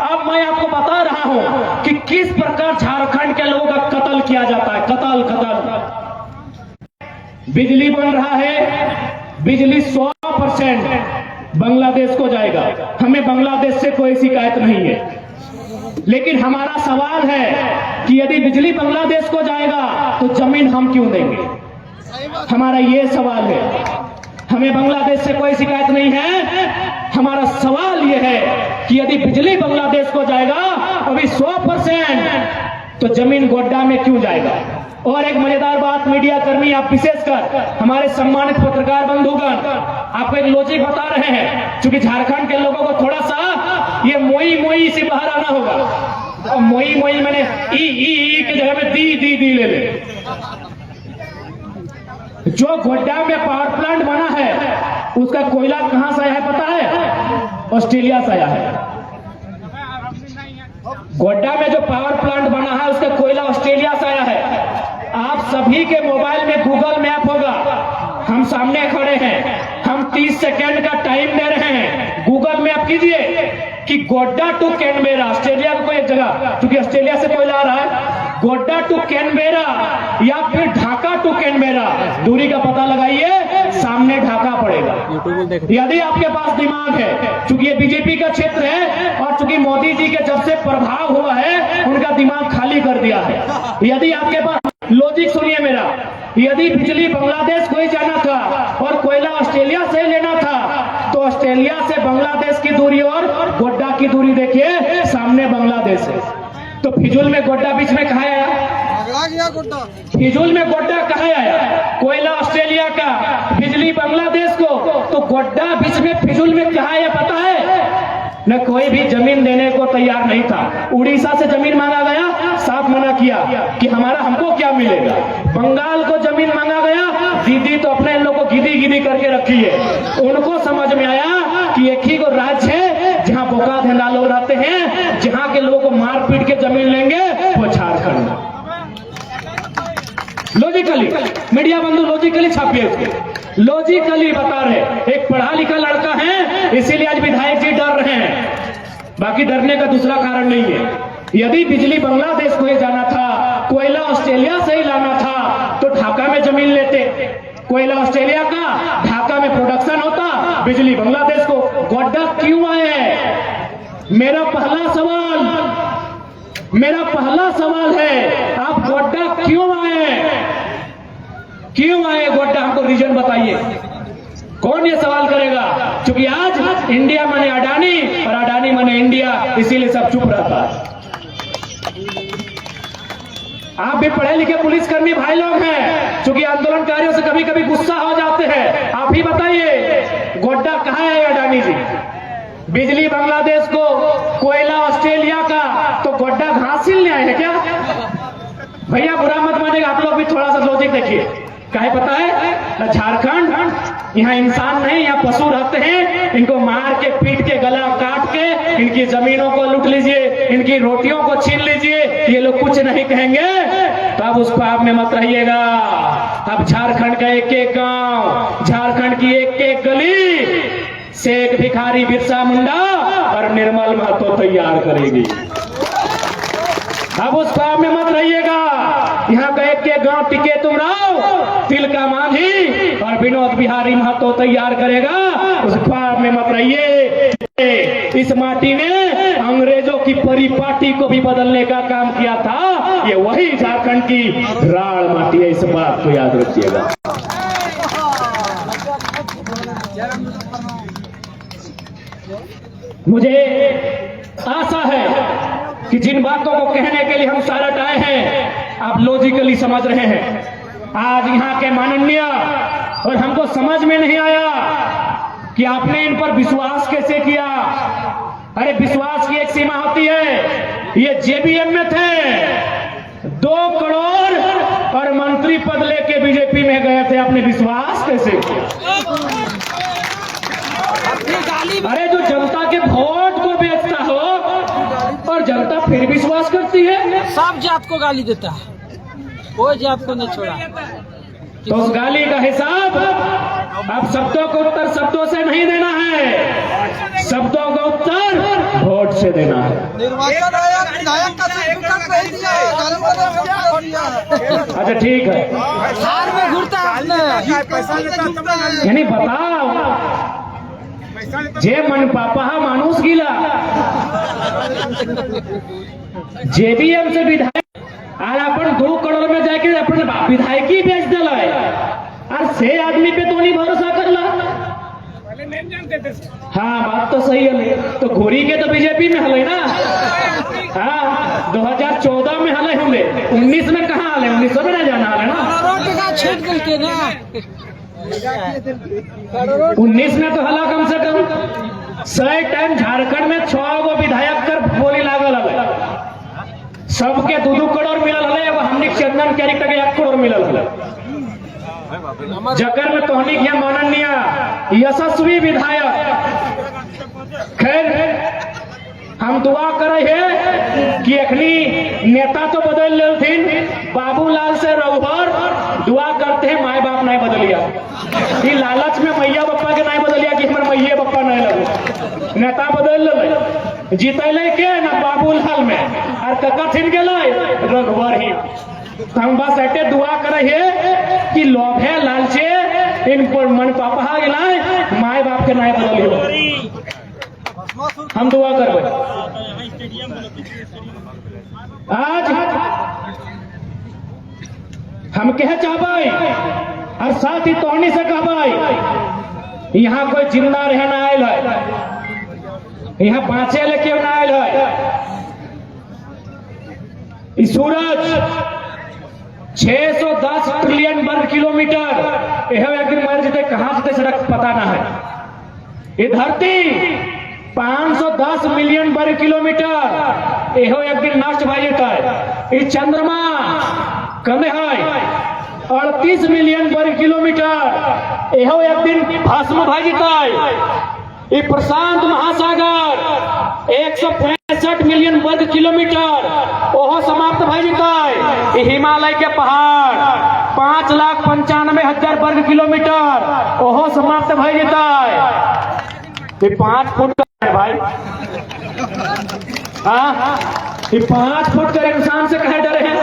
अब मैं आपको बता रहा हूं कि किस प्रकार झारखंड के लोगों का कत्ल किया जाता है। कत्ल बिजली बन रहा है, बिजली 100% बांग्लादेश को जाएगा। हमें बांग्लादेश से कोई शिकायत नहीं है, लेकिन हमारा सवाल है कि यदि बिजली बांग्लादेश को जाएगा तो जमीन हम क्यों देंगे? हमारा ये सवाल है। हमें बांग्लादेश से कोई शिकायत नहीं है। हमारा सवाल यह है कि यदि बिजली बांग्लादेश को जाएगा अभी 100%, तो जमीन गोड्डा में क्यों जाएगा? और एक मजेदार बात, मीडिया कर्मी, आप विशेषकर हमारे सम्मानित पत्रकार बंधुगण, आपको एक लॉजिक बता रहे हैं। क्योंकि झारखंड के लोगों को थोड़ा सा ये मोई से बाहर आना होगा। और मोई मैंने ई की जगह में दी ले ले। जो गोड्डा में पावर प्लांट बना है उसका कोयला कहां से आया है पता है? ऑस्ट्रेलिया से आया है। गोड्डा में जो पावर प्लांट बना है उसका कोयला ऑस्ट्रेलिया से आया है। आप सभी के मोबाइल में गूगल मैप होगा, हम सामने खड़े हैं, हम 30 सेकेंड का टाइम दे रहे हैं। गूगल मैप कीजिए कि गोड्डा टू कैनबेरा, ऑस्ट्रेलिया को एक जगह, क्योंकि ऑस्ट्रेलिया से कोयला आ रहा है, गोड्डा टू कैनबेरा या फिर ढाका टू कैनबेरा, दूरी का पता लगाइए, सामने ढाका पड़ेगा। यदि आपके पास दिमाग है, क्योंकि ये बीजेपी का क्षेत्र है और चूंकि मोदी जी के जब से प्रभाव हुआ है उनका दिमाग खाली कर दिया है। यदि आपके पास, लॉजिक सुनिए मेरा, यदि बिजली बांग्लादेश को ही जाना था और कोयला ऑस्ट्रेलिया से लेना था तो ऑस्ट्रेलिया से बांग्लादेश की दूरी और गोड्डा की दूरी देखिए, सामने बांग्लादेश है। तो फिजूल में गोड्डा बीच में कहाँ आया? फिजूल में गोड्डा कहाँ आया? कोयला ऑस्ट्रेलिया का, बिजली बांग्लादेश को, तो गोड्डा बीच में फिजूल में कहाँ आया पता है? न कोई भी जमीन देने को तैयार नहीं था। उड़ीसा से जमीन मांगा गया, साफ मना किया कि हमको क्या मिलेगा। बंगाल को जमीन मांगा गया, दीदी तो अपने लोग को गिदी करके रखी है। उनको समझ में आया कि एक ही को राज्य है जहां बोका धंधा लोग रहते हैं, जहां के लोगों को मार पीट के जमीन लेंगे, वो झारखंड। लॉजिकली मीडिया बंधु लॉजिकली छापिए उसके, लॉजिकली बता रहे। एक पढ़ा लिखा लड़का है, इसीलिए आज विधायक जी डर रहे हैं, बाकी डरने का दूसरा कारण नहीं है। यदि बिजली बांग्लादेश को ही जाना था, कोयला ऑस्ट्रेलिया से ही लाना था, तो ढाका में जमीन लेते। कोयला ऑस्ट्रेलिया का, ढाका में प्रोडक्शन होता, बिजली बांग्लादेश को। गोड्डा क्यों आए? मेरा पहला सवाल है, आप गोड्डा क्यों आए? क्यों आए गोड्डा? हमको रीजन बताइए। कौन ये सवाल करेगा? क्योंकि आज इंडिया माने अडानी और अडानी माने इंडिया, इसीलिए सब चुप रहता है। आप भी पढ़े लिखे पुलिसकर्मी भाई लोग हैं, चूंकि आंदोलनकारियों से कभी कभी गुस्सा हो जाते हैं। आप ही बताइए गोड्डा कहाँ है अडानी जी? बिजली बांग्लादेश को, कोयला ऑस्ट्रेलिया का, तो गोड्डा घास ले आए हैं क्या? भैया बुरा मत मानिएगा, आप लोग भी थोड़ा सा लॉजिक देखिए। काहे पता है? झारखंड यहाँ इंसान नहीं, यहाँ पशु रहते हैं। इनको मार के पीट के गला काट के इनकी जमीनों को लूट लीजिए, इनकी रोटियों को छीन लीजिए, ये लोग कुछ नहीं कहेंगे। तो अब उस ख्वाब में मत रहिएगा। अब झारखंड का एक एक गांव, झारखंड की एक एक गली शेख भिखारी बिरसा मुंडा और निर्मल महतो तैयार करेगी। अब उस ख्वाब में मत रहिएगा। यहाँ का एक एक गांव टिकेतु राव, तिलका मांझी और विनोद बिहारी महतो तैयार करेगा। उस ख्वाब में मत रहिए। इस माटी ने अंग्रेजों की परिपाटी को भी बदलने का काम किया था। ये वही झारखंड की राड़ माटी है, इस बात को याद रखिएगा। मुझे आशा है कि जिन बातों को कहने के लिए हम सारट आए हैं, आप लॉजिकली समझ रहे हैं। आज यहाँ के माननीय, और हमको समझ में नहीं आया कि आपने इन पर विश्वास कैसे किया। अरे विश्वास की एक सीमा होती है। ये जेबीएम में थे, 2 करोड़ और मंत्री पद लेके बीजेपी में गए थे, आपने विश्वास कैसे किया? अरे जो जनता के वोट को बेचता हो और जनता फिर विश्वास करती है। सब जात को गाली देता है, कोई जात को नहीं छोड़ा। तो उस गाली का हिसाब अब शब्दों को उत्तर शब्दों से नहीं देना है, शब्दों का उत्तर वोट से देना है। निर्वाचन आयोग विधायक का सर्टिफिकेट नहीं दिया। अच्छा ठीक है, थार में घूरता है। यानी बताओ जे मन पापा मानुस गिला जेबीएम से विधायक और अपन 2 करोड़ में जाके अपन विधायकी बेच दिला और से आदमी पे तो नहीं भरोसा करला। हाँ बात तो सही है। तो घोरी के तो बीजेपी में हले ना। हाँ 2014 में हले होंगे, 19 में कहाँ हले? 19 में नहीं जाना हले ना। छेद करके ना 19 में तो हला कम से कम 100 टाइम झारखंड में 6 गो विधायक कर बोली लागल है। सबके 2-2 करोड़ मिलल है। अब हमने चंदन कैरेक्टर के 1 करोड़ मिलल है। जकर में तोहनी के माननीय यशस्वी विधायक। खैर हम दुआ करे है कि अखनी नेता तो बदल लेथिन, बाबूलाल से रघुवर दुआ करते हैं माए बाप नहीं बदलिया। कि लालच में मैया बप्पा के नहीं बदलिया कि हमारे मैये बप्पा नहीं लगे। नेता बदल ले जीतले के ना बाबूलाल में और कथिन गेले रघुवर ही। तो हम बस ऐसे दुआ करे है कि लोभ है लालचे इन पर मन पापा गेला माए बाप के नहीं बदलियो। हम दुआ करबे। आज हम कह चाहबे और साथ ही तोहनी से कहबे यहाँ कोई जिंदा रहना आयल है, यहाँ 5 लेके ना आयल है। इस सूरज 610 ट्रिलियन वर्ग किलोमीटर यह एक दिन मर जते, कहां से सड़क पता ना है। ये धरती 510 मिलियन वर्ग किलोमीटर एहो एक दिन नष्ट भा जेता है। ये चंद्रमा कमे है 38 मिलियन वर्ग किलोमीटर एहो एक दिन भस्म भा जेता है। ये प्रशांत महासागर 165 मिलियन वर्ग किलोमीटर ओहो समाप्त भा जेता है। ये हिमालय के पहाड़ 5,95,000 वर्ग किलोमीटर ओहो समाप्त भा जेता है। ये 5 फुट का है भाई। हाँ ये 5 फुट का इंसान से कहे डरे हैं?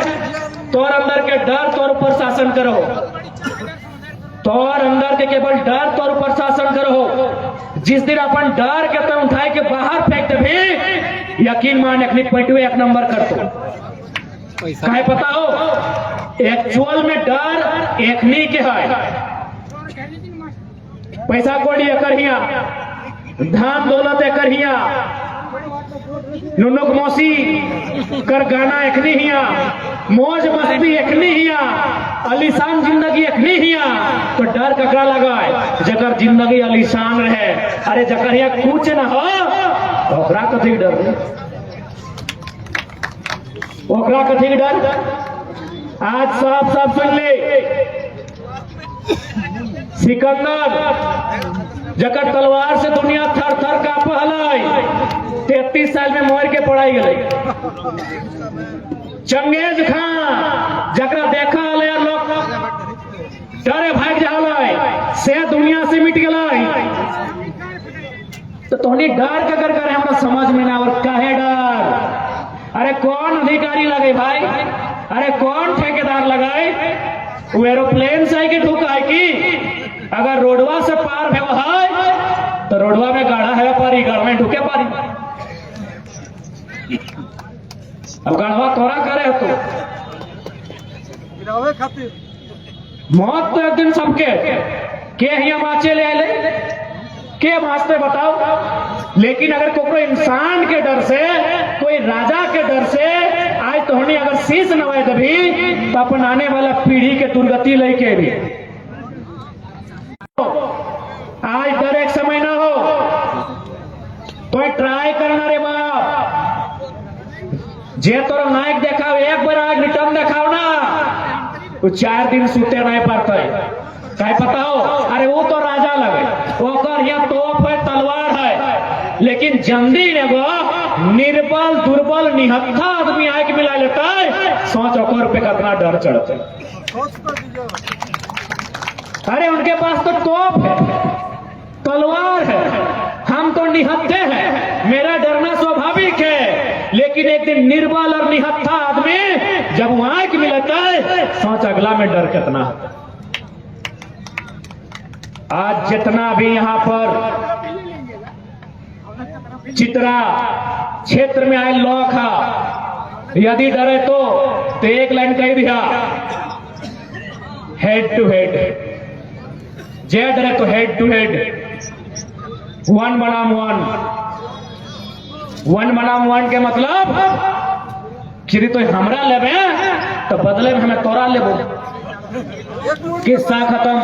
तोर अंदर के डर तोर ऊपर शासन करो, तोर अंदर के केवल डर तोर ऊपर शासन करो। जिस दिन अपन डर के तो उठाए के बाहर फेंक भी यकीन मान अपनी पैटवे 1 नंबर कर दो। कहे पता हो एक्चुअल में डर एकनी के है। पैसा कोड़ी कर धान दौलत करहिया नुनुक मौसी कर गाना एखनी हिया मौज मस्ती एखनी हिया अलीशान जिंदगी एखनी हिया तो डर ककरा लगाए जकर जिंदगी अलीशान रहे। अरे जकर यहाँ कुछ न हो ओकरा कथी डर, ओकरा कथी डर। आज साफ साफ सुन ले, सिकंदर जकर तलवार से दुनिया थर थर कांप हलाई 33 साल में मोर के पढ़ाई गई। चंगेज खान जकरा देखा हले लोग डरे भाग जाए से दुनिया से मिट गई। तो तोहनी डर का कर करे हमरा समझ में ना और काहे डर। अरे कौन अधिकारी लगे भाई, अरे कौन ठेकेदार लगाए, वो एरोप्लेन से कि ढुका है कि अगर रोडवा से पार है तो रोडवा में गाढ़ा है पारी गढ़ में ढुके पारी। अब गढ़वा तोरा करे तो मौत तो एक दिन सबके के हिया माचे ले आए के वास्ते बताओ। लेकिन अगर कोई इंसान के डर से, कोई राजा के डर से आज तोहनी अगर शीश नवाए दबी तो अपन आने वाला पीढ़ी के दुर्गति लेके भी आज डर एक समय ना हो तो ट्राई करना रे बाप। जे तोरा नायक देखाओ एक बार आग रिटर्न देखाओ ना तो 4 दिन सुते नहीं पड़ते कहीं पता हो। अरे वो तो राजा लगे ओकर यहाँ तोप है तलवार है, लेकिन जल्दी एगो निर्बल दुर्बल निहत्था आदमी आके मिला लेता है सोच ओकर पे कितना डर चढ़ते। अरे उनके पास तो तोप है तलवार है, हम तो निहत्थे हैं, मेरा डरना स्वाभाविक है। लेकिन एक दिन निर्बल और निहत्था आदमी जब वो आंख मिलता है सोच अगला में डर कितना। आज जितना भी यहाँ पर चित्रा क्षेत्र में आए लोग है यदि डरे तो एक लाइन कह दिया हेड टू हेड, जे डरे तो हेड टू हेड 1 बनाम 1 के मतलब कि तो हमरा लेबे तो बदले में हमें तोरा लेबो। किस्सा खत्म।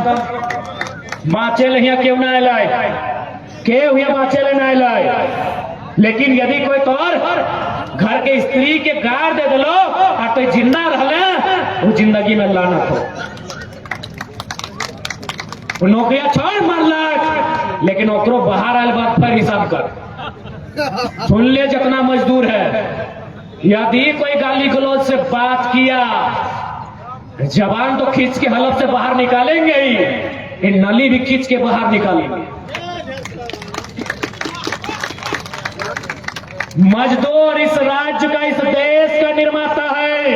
माचे ले क्यों ना आए के हुआ माचे ले ना आए। लेकिन यदि कोई तोर घर के स्त्री के गार दे दिलो और तो जिंदा रहले वो जिंदगी में लानत हो। वो नौकरियां छोड़ मारलक लेकिन ओकरो बाहर आयल बात पर हिसाब कर। सुन ले जितना मजदूर है, यदि कोई गाली गलौज से बात किया जबान तो खींच के हलफ से बाहर निकालेंगे ही, ये नली भी खींच के बाहर निकालेंगे। मजदूर इस राज्य का, इस देश का निर्माता है।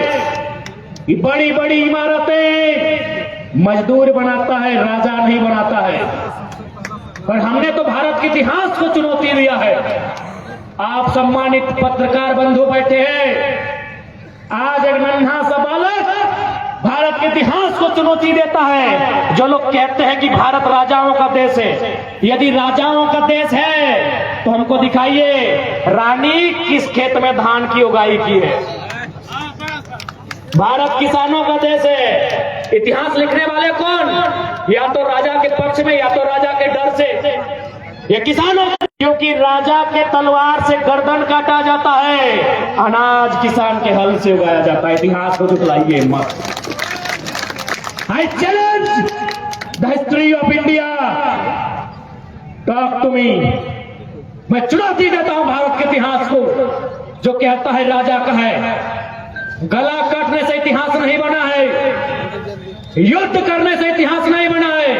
ये बड़ी बड़ी इमारतें मजदूर बनाता है, राजा नहीं बनाता है। और हमने तो भारत के इतिहास को चुनौती दिया है। आप सम्मानित पत्रकार बंधु बैठे हैं, आज एक नन्हा सा बालक भारत के इतिहास को चुनौती देता है। जो लोग कहते हैं कि भारत राजाओं का देश है, यदि राजाओं का देश है तो हमको दिखाइए रानी किस खेत में धान की उगाई की है। भारत किसानों का देश है। इतिहास लिखने वाले कौन? या तो राजा के पक्ष में या तो राजा के डर से। ये किसानों, क्योंकि राजा के तलवार से गर्दन काटा जाता है, अनाज किसान के हल से उगाया जाता है। इतिहास को झुठलाइए मत। I challenge the history of India. Talk to me. मैं चुनौती देता हूं भारत के इतिहास को, जो कहता है राजा का है। गला काटने से इतिहास नहीं बना है, युद्ध करने से इतिहास नहीं बना है।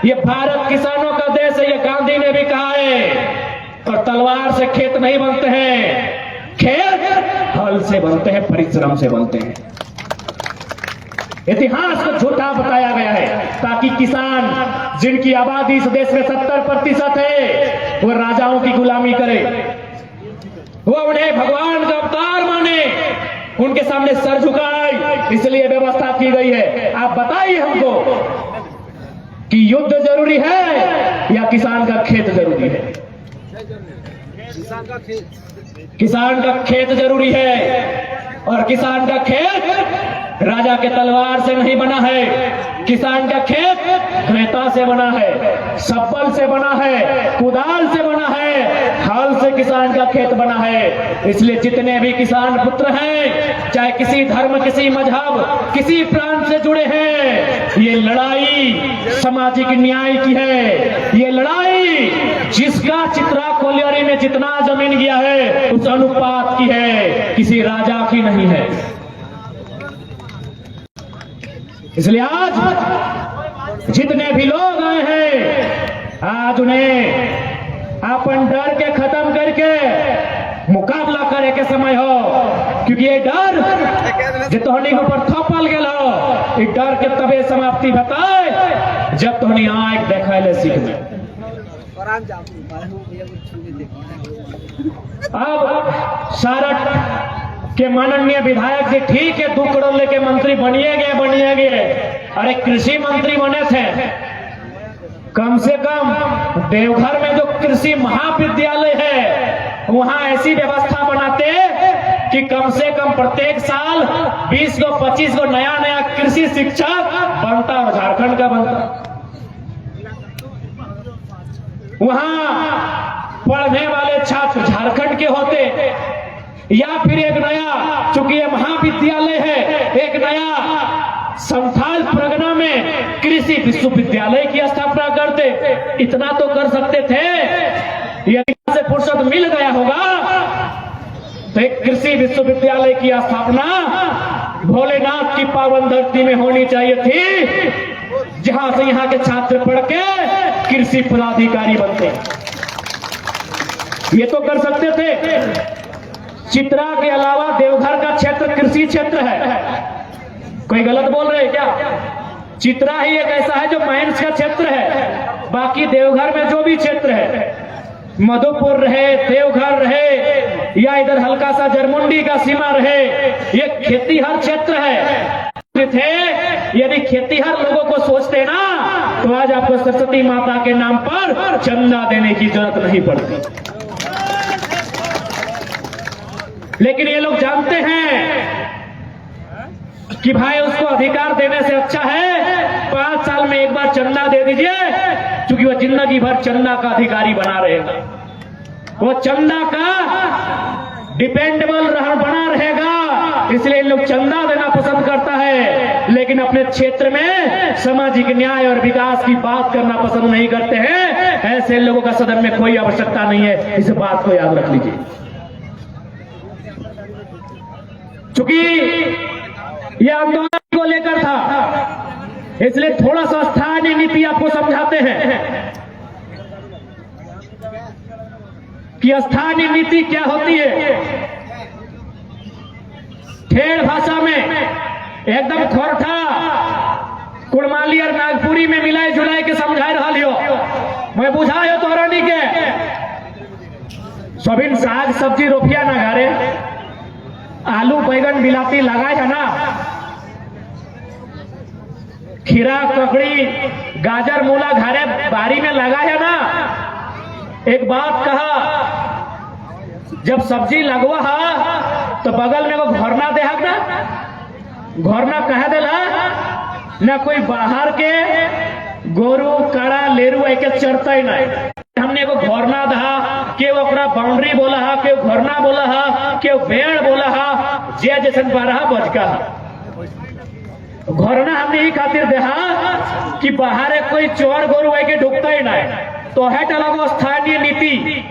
ये भारत किसानों का देश है, ये गांधी ने भी कहा है। और तलवार से खेत नहीं बनते हैं, खेत हल से बनते हैं, परिश्रम से बनते हैं। इतिहास को झूठा बताया गया है ताकि किसान, जिनकी आबादी इस देश में 70% है, वो राजाओं की गुलामी करे, वो उन्हें भगवान का अवतार माने, उनके सामने सर झुकाए। इसलिए व्यवस्था की गई है। आप बताइए हमको कि युद्ध जरूरी है या किसान का खेत जरूरी है? किसान का खेत जरूरी है, और किसान का खेत राजा के तलवार से नहीं बना है। किसान का खेत क्रेता से बना है, सब्बल से बना है, कुदाल से बना है, हल से किसान का खेत बना है। इसलिए जितने भी किसान पुत्र हैं, चाहे किसी धर्म, किसी मजहब, किसी प्रांत से जुड़े हैं, ये लड़ाई सामाजिक न्याय की है। ये लड़ाई जिसका चित्रा कोलियरी में जितना जमीन गया है उस अनुपात की है, किसी राजा की नहीं है। इसलिए आज जितने भी लोग आए हैं, आज उन्हें अपन डर के खत्म करके मुकाबला करे के समय हो, क्योंकि ये डर जो तोहनी के ऊपर थोपल गेल हो, ये डर के तबे समाप्ति बताए जब तोहनी आंख देखाले सीखबे। अब सारठ के माननीय विधायक जी ठीक है 2 करोड़ लेके मंत्री बनिए गए। अरे कृषि मंत्री बने थे, कम से कम देवघर में जो कृषि महाविद्यालय है वहां ऐसी व्यवस्था बनाते कि कम से कम प्रत्येक साल 20 को 25 को नया कृषि शिक्षक बनता, और झारखंड का बनता। वहां पढ़ने वाले छात्र झारखंड के होते, या फिर एक नया, चूंकि ये महाविद्यालय है, एक नया संथाल परगना में कृषि विश्वविद्यालय की स्थापना करते। इतना तो कर सकते थे। यदि से फुर्सत मिल गया होगा तो एक कृषि विश्वविद्यालय की स्थापना भोलेनाथ की पावन धरती में होनी चाहिए थी, जहां से यहाँ के छात्र पढ़ के कृषि पदाधिकारी बनते। ये तो कर सकते थे। चित्रा के अलावा देवघर का क्षेत्र कृषि क्षेत्र है। कोई गलत बोल रहे हैं क्या? चित्रा ही एक ऐसा है जो माइंस का क्षेत्र है। बाकी देवघर में जो भी क्षेत्र है, मधुपुर रहे, देवघर रहे, या इधर हल्का सा जरमुंडी का सीमा रहे, ये खेतीहर क्षेत्र है। यदि खेतीहर लोगों को सोचते ना तो आज आपको सरस्वती माता के नाम पर चंदा देने की जरूरत नहीं पड़ती। लेकिन ये लोग जानते हैं कि भाई उसको अधिकार देने से अच्छा है 5 साल में एक बार चंदा दे दीजिए, क्योंकि वो जिंदगी भर चंदा का अधिकारी बना रहेगा। वो चंदा का डिपेंडेबल बना रहेगा। इसलिए लोग चंदा देना पसंद करता है, लेकिन अपने क्षेत्र में सामाजिक न्याय और विकास की बात करना पसंद नहीं करते हैं। ऐसे लोगों का सदन में कोई आवश्यकता नहीं है, इस बात को याद रख लीजिए। चूंकि यह आंदोलन को लेकर था, इसलिए थोड़ा सा स्थानीय नीति आपको समझाते हैं कि स्थानीय नीति क्या होती है। ठेठ भाषा में एकदम खोरठा कुड़माली और नागपुरी में मिलाए जुलाए के समझाए रहा लियो। मैं बुझायो तोरानी के सबिन साग सब्जी रोपिया ना घरे, आलू बैगन बिलाती लगाए है ना, खीरा ककड़ी गाजर मूला घरे बारी में लगा है ना। एक बात कहा, जब सब्जी लगवा है तो बगल में वो घोरना दे ना, घोरना कह देला ना, कोई बाहर के गोरू कड़ा लेरू एक चढ़ता ही नहीं। हमने को घोरना दहा के ओकरा बाउंड्री बोला हा, के घोरना बोला हा, के भेड़ बोला हा, जे जैसन बारहा बजका। घोरना हमने ही खातिर देहा कि बाहर कोई चोर गोरू के ढुकता ही नहीं। तो है लगो स्थानीय नीति।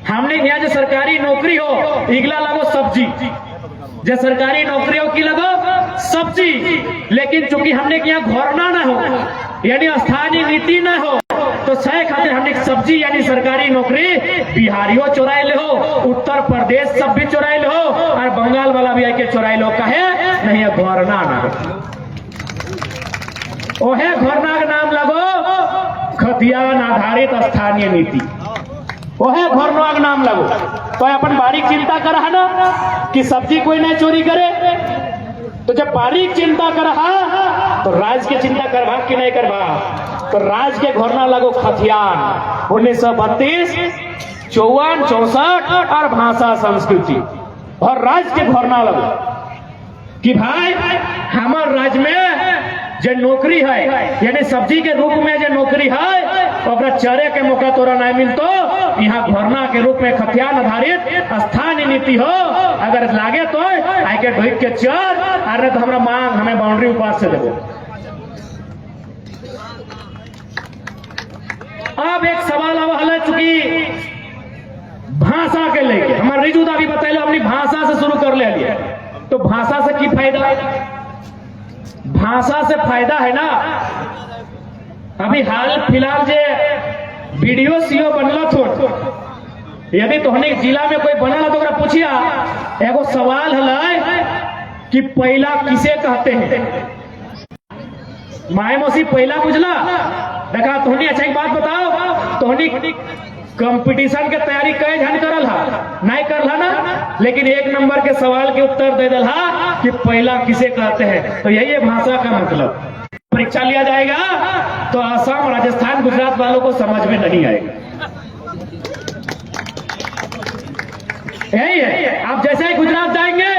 हमने यहाँ जो सरकारी नौकरी हो इगला लगो सब्जी, जो सरकारी नौकरी हो की लगो सब्जी। लेकिन चूंकि हमने यहाँ घोरना ना हो, यानी स्थानीय नीति ना हो, तो सह खातिर हमने सब्जी यानी सरकारी नौकरी बिहारियों चुराए ले हो, उत्तर प्रदेश सब भी चुराए ले हो, और बंगाल वाला भी आके चुराए लो। कहे नहीं घोरना ना हो, ओहे घोरना का नाम लगो खतियान आधारित स्थानीय नीति, ओहे घोरना का नाम लगो। तो अपन बारीक चिंता कर रहा ना कि सब्जी कोई नहीं चोरी करे। तो जब बारीक चिंता कर रहा तो राज के चिंता करवा कि नहीं करवा। तो राज के घोरना लगो खतियान 1932 54, 64 और भाषा संस्कृति और राज्य के भरना लगा कि भाई हमार राज्य में जो नौकरी है यानी सब्जी के रूप में जो नौकरी है ओकरा चरे के मौका तोरा नहीं मिलतो। यहाँ भरना के रूप में खतियान आधारित स्थानीय नीति हो, अगर लागे तो आके ढोक के चर, अरे तो हमरा मांग हमें बाउंड्री उपास से देवो। अब एक सवाल अब हल चुकी भाषा के लेके हमारे रिजुदा भी बताइए अपनी भाषा से शुरू कर ले। तो भाषा से की फायदा? भाषा से फायदा है ना, अभी हाल फिलहाल जे वीडियो सीओ बनला थो, यदि तोहने जिला में कोई बनला तो पूछिया एगो सवाल है कि पहला किसे कहते हैं? माए मौसी पहला बुझला देखा तोहनी। अच्छा एक बात बताओ, तोहनी कंपटीशन के तैयारी कई जन करल हा नहीं करला ना, लेकिन एक नंबर के सवाल के उत्तर दे दल हा कि पहला किसे कहते हैं। तो यही है भाषा का मतलब। परीक्षा लिया जाएगा तो असम, राजस्थान, गुजरात वालों को समझ में नहीं आएगा। यही है, आप जैसे ही गुजरात जाएंगे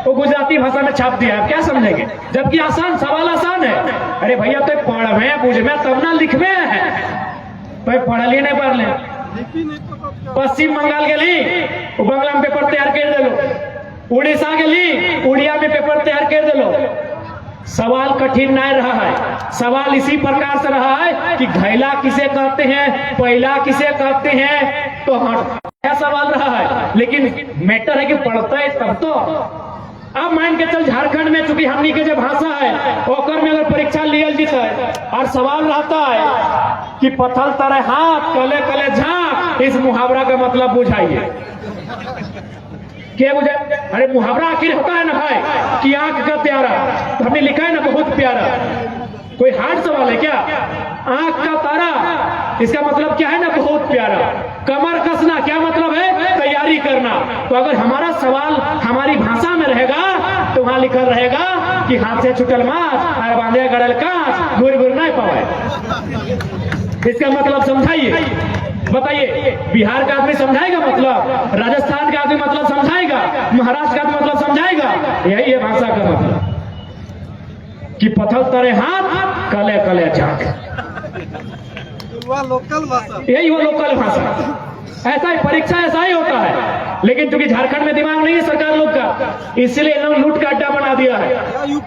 वो गुजराती भाषा में छाप दिया, आप क्या समझेंगे? जबकि आसान सवाल आसान है। अरे भैया तो पढ़ में बुझ में तब ना लिख में है, तो पढ़ लिए नहीं पढ़ ले। पश्चिम बंगाल के लिए वो बंगला में पेपर तैयार कर दे लो, उड़ीसा के लिए उड़िया में पेपर तैयार कर दे लो। सवाल कठिन नहीं रहा है, सवाल इसी प्रकार से रहा है कि घैला किसे कहते हैं, पहला किसे कहते हैं, तो हाँ सवाल रहा है। लेकिन मैटर है कि पढ़ता है तब तो। अब मान के चल झारखंड में चूंकि हमनी के जो भाषा है ओकर में अगर परीक्षा लियल जीत है और सवाल रहता है कि पथल तरह हाथ कले कले झांक, इस मुहावरा का मतलब बुझाइए। क्या बुझे? अरे मुहावरा आखिर होता है ना भाई कि आंख का प्यारा, तो हमने लिखा है ना बहुत प्यारा। कोई हार्ड सवाल है क्या? आंख का तारा, इसका मतलब क्या है ना बहुत प्यारा। कमर कसना क्या मतलब है? तैयारी करना। तो अगर हमारा सवाल हमारी भाषा में रहेगा तो वहां लिखा रहेगा कि हाथ से छुटल माछ और बांधे गड़ल कांच, गुर गुर नहीं पावे। इसका मतलब समझाइए, बताइए। बिहार का आदमी समझाएगा मतलब, राजस्थान का आदमी मतलब समझाएगा, महाराष्ट्र का मतलब समझाएगा। यही है भाषा का मतलब कि पथल तरे हाथ कले कले झांक, लोकल भाषा, यही वो लोकल भाषा। ऐसा ही परीक्षा ऐसा ही होता है। लेकिन क्योंकि झारखंड में दिमाग नहीं है सरकार लोग का, इसलिए इन्होंने लूट का अड्डा बना दिया है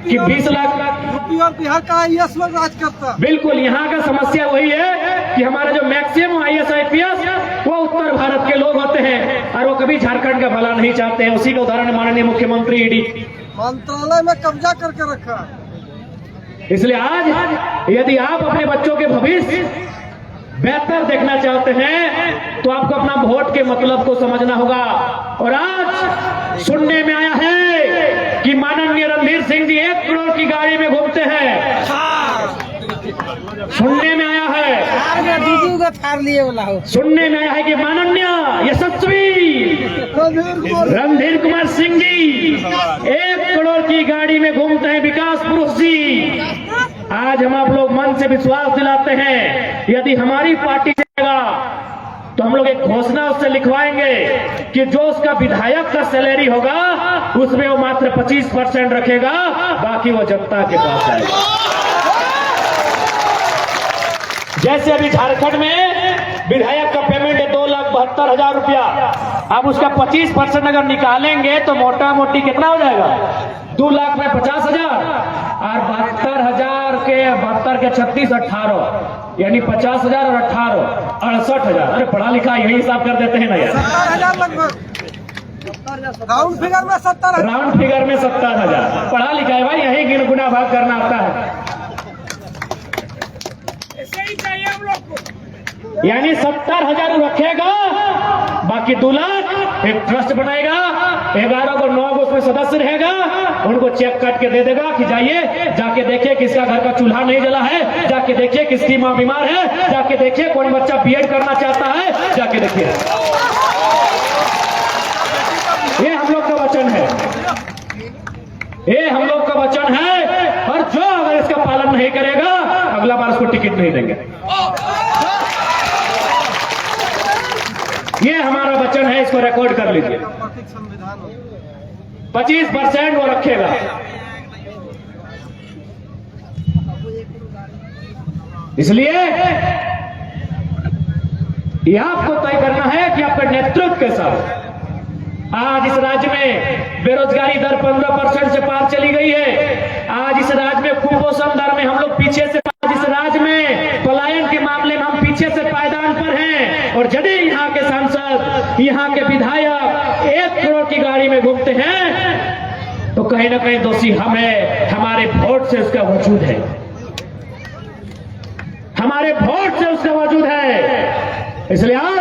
कि 20 लाख। यूपी और बिहार का IAS लोग राज करता। बिल्कुल, यहाँ का समस्या वही है कि हमारा जो मैक्सिमम IAS IPS वो उत्तर भारत के लोग होते हैं और वो कभी झारखंड का भला नहीं चाहते हैं। उसी का उदाहरण माननीय मुख्यमंत्री ईडी मंत्रालय में कब्जा करके रखा। इसलिए आज यदि आप अपने बच्चों के भविष्य बेहतर देखना चाहते हैं तो आपको अपना वोट के मतलब को समझना होगा। और आज सुनने में आया है कि माननीय रणधीर सिंह जी 1 करोड़ की गाड़ी में घूमते हैं। सुनने में आया है, दीदी का थार लिए वाला हो। सुनने में आया है कि माननीय यशस्वी रणधीर कुमार सिंह जी 1 करोड़ की गाड़ी में घूमते हैं। विकास पुरुष जी, आज हम आप लोग मन से विश्वास दिलाते हैं यदि हमारी पार्टी जाएगा तो हम लोग एक घोषणा उससे लिखवाएंगे कि जो उसका विधायक का सैलरी होगा उसमें वो मात्र 25% रखेगा, बाकी वो जनता के पास आएगा। जैसे अभी झारखंड में विधायक का पेमेंट है 2,72,000 रुपया, अब उसका 25% अगर निकालेंगे तो मोटा मोटी कितना हो जाएगा? 2 लाख में 50,000 और 72,000 के 72 के 36 18, यानी 50,000 और 18 68,000। अरे पढ़ा लिखा यही हिसाब कर देते हैं ना यार। 70,000 लगभग, राउंड फिगर में 70,000। राउंड फिगर में 70,000 पढ़ा लिखा है भाई, यही गिन गुना भाग करना आता है। यानी 70,000 रखेगा, बाकी 2 लाख एक ट्रस्ट बनाएगा, 11 को 9 को उसमें सदस्य रहेगा, उनको चेक काट के दे देगा कि जाइए जाके देखिए किसका घर का चूल्हा नहीं जला है, जाके देखिए किसकी माँ बीमार है, जाके देखिए कौन बच्चा बीएड करना चाहता है, जाके देखिए। ये हम लोग का वचन है, ये हम लोग का वचन है। और जो अगर इसका पालन नहीं करेगा अगला बार उसको टिकट नहीं देंगे। ये हमारा वचन है, इसको रिकॉर्ड कर लीजिए। 25% वो रखेगा। इसलिए यह आपको तय करना है कि आपके नेतृत्व के साथ आज इस राज्य में बेरोजगारी दर 15% से पार चली गई है। आज इस राज्य में कुपोषण दर में हम लोग पीछे से, आज इस राज्य में पलायन के मामले में हम पीछे से पायदान पर हैं। और यदि यहाँ के सांसद, यहाँ के विधायक 1 करोड़ की गाड़ी में घूमते हैं तो कहीं ना कहीं दोषी हम हैं। हमारे वोट से उसका वजूद है, हमारे वोट से उसका वजूद है। इसलिए आज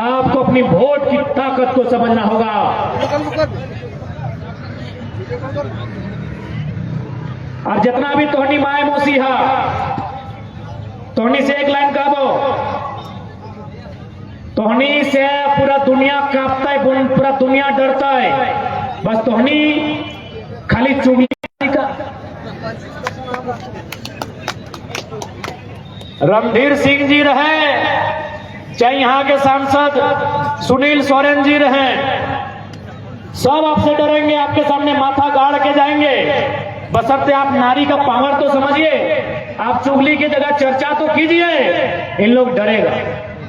आपको अपनी वोट की ताकत को समझना होगा। और जितना भी तोहनी माए मोसीहा, तोहनी से एक लाइन कहबो, तोहनी से पूरा दुनिया कांपता है, पूरा दुनिया डरता है। बस तोहनी खाली चुगली का। रणधीर सिंह जी रहे, चाहे यहाँ के सांसद सुनील सोरेन जी रहे, सब आपसे डरेंगे, आपके सामने माथा गाड़ के जाएंगे। बशर्ते आप नारी का पावर तो समझिए, आप चुगली की जगह चर्चा तो कीजिए। इन लोग डरेगा,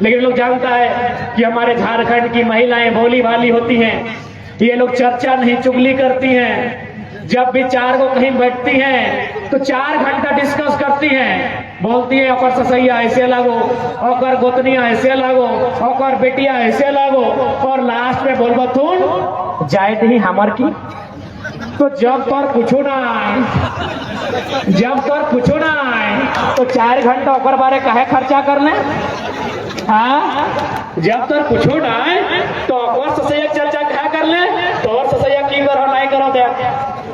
लेकिन लोग जानता है कि हमारे झारखंड की महिलाएं भोली भाली होती हैं, ये लोग चर्चा नहीं चुगली करती हैं। जब भी 4 को कहीं बैठती हैं तो 4 घंटा डिस्कस करती हैं, बोलती है ओकर ससैया ऐसे लागो, ओकर गोतनिया ऐसे लागो, ओकर बेटिया ऐसे लागो, और लास्ट में बोलबो तुम जाए दी हमर की। तो जब तोर पूछो ना आए, जब तोर पूछो ना आए तो 4 घंटा ओकर बारे काहे खर्चा कर ले। हाँ, जब तोर पूछो ना आए तो ओकर ससैया चर्चा काहे कर ले, तोर ससैया की करो नहीं करो दे,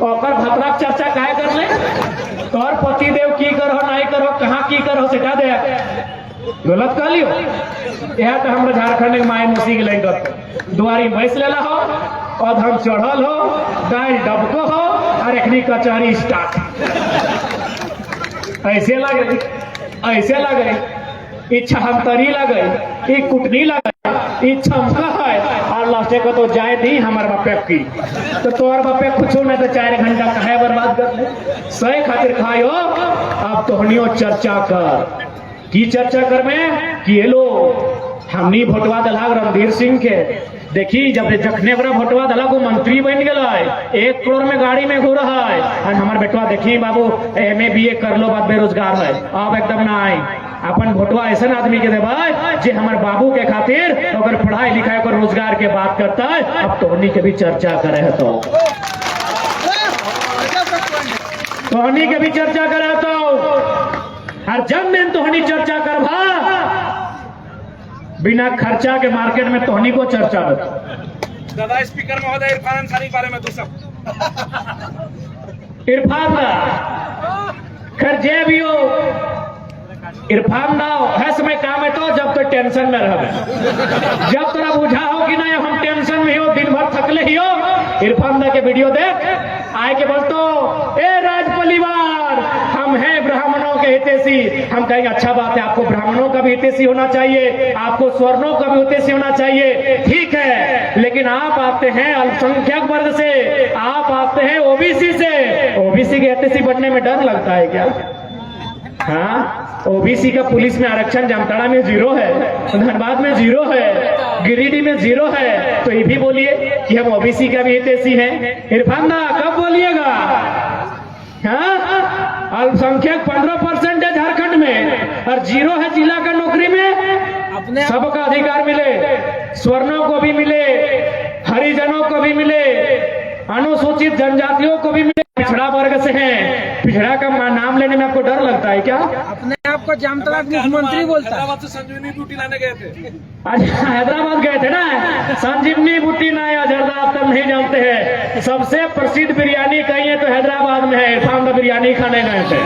ओकर भतरा चर्चा काहे कर ले, तोर पति देव की करो नहीं करो, कहाँ की करो सिखा दे। गलत कह लियो। यह तो हम झारखंड के माए मुसी के लगे दुआरी भैंस लेला हो, और हम चढ़ल हो, दाल डबको हो, और एखनी कचहरी स्टार्ट। ऐसे लगे, ऐसे लगे, इच्छा हम तरी लगे, ई कुटनी लगे, ई छमका है, और लास्टे को तो जाए दी हमारे बापे की। तो तोर बापे कुछ नहीं तो 4 घंटा कहे बर्बाद कर ले, सही खातिर खायो। अब तो हनियो चर्चा कर, की चर्चा कर में कि ये लो हमनी भोटवा दला रणधीर सिंह के। देखी जब जखने बड़ा भोटवा दला को मंत्री बन गया है, 1 करोड़ में गाड़ी में घूर रहा है, और हमारे बेटवा देखी बाबू MA BA कर लो, बात बेरोजगार है, अब एकदम ना आए। अपन भोटवा ऐसा आदमी के देवा जे हमारे बाबू के खातिर अगर पढ़ाई लिखाई और रोजगार के बात करता है। अब तोहनी के भी चर्चा करे है, तो तोहनी के भी चर्चा करे, तो हर जब दिन तोहनी चर्चा करवा बिना खर्चा के मार्केट में तोहनी को चर्चा बता। दादा स्पीकर महोदय इरफान अंसारी के बारे में तो सब इरफान खैर जे भी हो, इरफान ना है समय काम है तो जब तो टेंशन में रह, जब तोरा बुझा हो कि नहीं हम टेंशन में हो, दिन भर थकले ही हो, इरफान दा के वीडियो देख आए के बोल तो ए राज परिवार हम हैं ब्राह्मणों के हितैषी। हम कहेंगे अच्छा बात है, आपको ब्राह्मणों का भी हितैषी होना चाहिए, आपको स्वर्णों का भी हितैषी होना चाहिए, ठीक है। लेकिन आप आते हैं अल्पसंख्यक वर्ग से, आप आते हैं OBC से, OBC के हितैषी बनने में डर लगता है क्या? हाँ, OBC का पुलिस में आरक्षण जामताड़ा में 0 है, धनबाद में 0 है, गिरिडीह में 0 है, तो ये भी बोलिए कि हम OBC का भी हितैषी हैं। इरफान दा कब बोलिएगा? हाँ, अल्पसंख्यक 15% है झारखंड में, और 0 है जिला का नौकरी में। सबका अधिकार मिले, स्वर्णों को भी मिले, हरिजनों को भी मिले, अनुसूचित जनजातियों को भी मिले, पिछड़ा वर्ग से हैं, पिछड़ा का नाम लेने में आपको डर लगता है क्या? अपने आप को जामताड़ा मुख्यमंत्री बोलता है। हैदराबाद से संजीवनी बूटी लाने गए थे। अच्छा, हैदराबाद गए थे ना, संजीवनी बूटी ना आप तब नहीं जानते हैं। सबसे प्रसिद्ध बिरयानी कहिए तो हैदराबाद में है, इरफान दा बिरयानी खाने गए थे।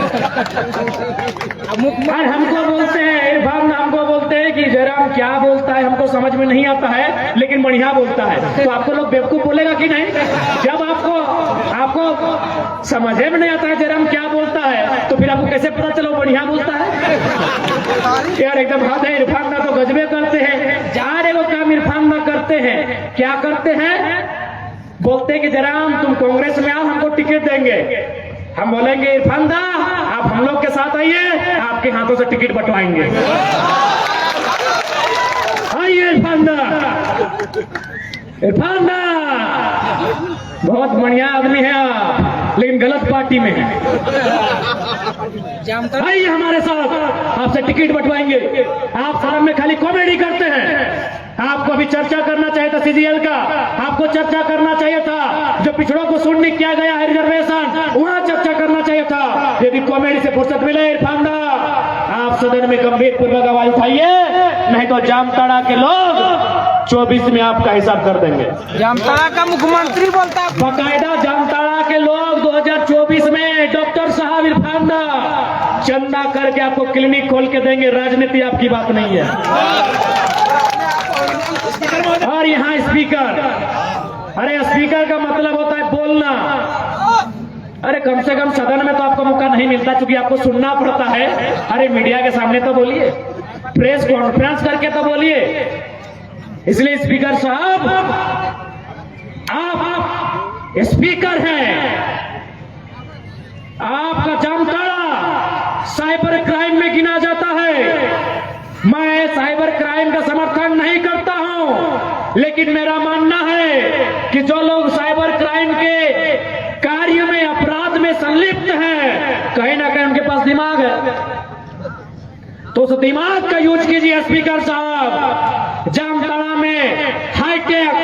और हमको बोलते हैं, इरफान हमको बोलते हैं कि जयराम क्या बोलता है हमको समझ में नहीं आता है, लेकिन बढ़िया बोलता है। तो आपको लोग बेवकूफ बोलेगा कि नहीं? जब आपको समझे में नहीं आता है जयराम क्या बोलता है, तो फिर आपको कैसे पता चलो बढ़िया बोलता है? यार एकदम हाथ है, इरफान ना तो गजबे करते हैं। करते हैं। क्या करते हैं? बोलते हैं कि जयराम तुम कांग्रेस में आओ, हमको टिकट देंगे। हम बोलेंगे इरफान दा आप हम लोग के साथ आइए, आपके हाथों से टिकट बंटवाएंगे। आइए इरफान दा, इरफान दा बहुत बढ़िया आदमी है आप, लेकिन गलत पार्टी में है। आइए हमारे साथ, आपसे टिकट बंटवाएंगे। आप सदन में खाली कॉमेडी करते हैं। आपको अभी चर्चा करना चाहिए था सीजीएल का, आपको चर्चा करना चाहिए था जो पिछड़ों को शून्य किया गया है रिजर्वेशन, वहां चर्चा करना चाहिए था। यदि कॉमेडी से फुर्सत मिले इरफान दा आप सदन में गंभीर पूर्वक आवाज उठाइए, नहीं तो जामताड़ा के लोग 24 में आपका हिसाब कर देंगे। जामताड़ा का मुख्यमंत्री बोलता है बाकायदा जामताड़ा के लोग 2024 में डॉक्टर साहब इरफान दा चंदा करके आपको क्लिनिक खोल के देंगे। राजनीति आपकी बात नहीं है। और यहाँ स्पीकर, अरे स्पीकर का मतलब होता है बोलना। अरे कम से कम सदन में तो आपको मौका नहीं मिलता, क्योंकि आपको सुनना पड़ता है। अरे मीडिया के सामने तो बोलिए, प्रेस कॉन्फ्रेंस करके तो बोलिए। इसलिए स्पीकर साहब आप स्पीकर हैं, आपका जामताड़ा साइबर क्राइम में गिना जाता है। मैं साइबर क्राइम का समर्थन नहीं करता हूं, लेकिन मेरा मानना है कि जो लोग साइबर क्राइम के कार्य में, अपराध में संलिप्त हैं, कहीं ना कहीं उनके पास दिमाग है। तो उस दिमाग का यूज कीजिए स्पीकर साहब। जामताड़ा में high tech,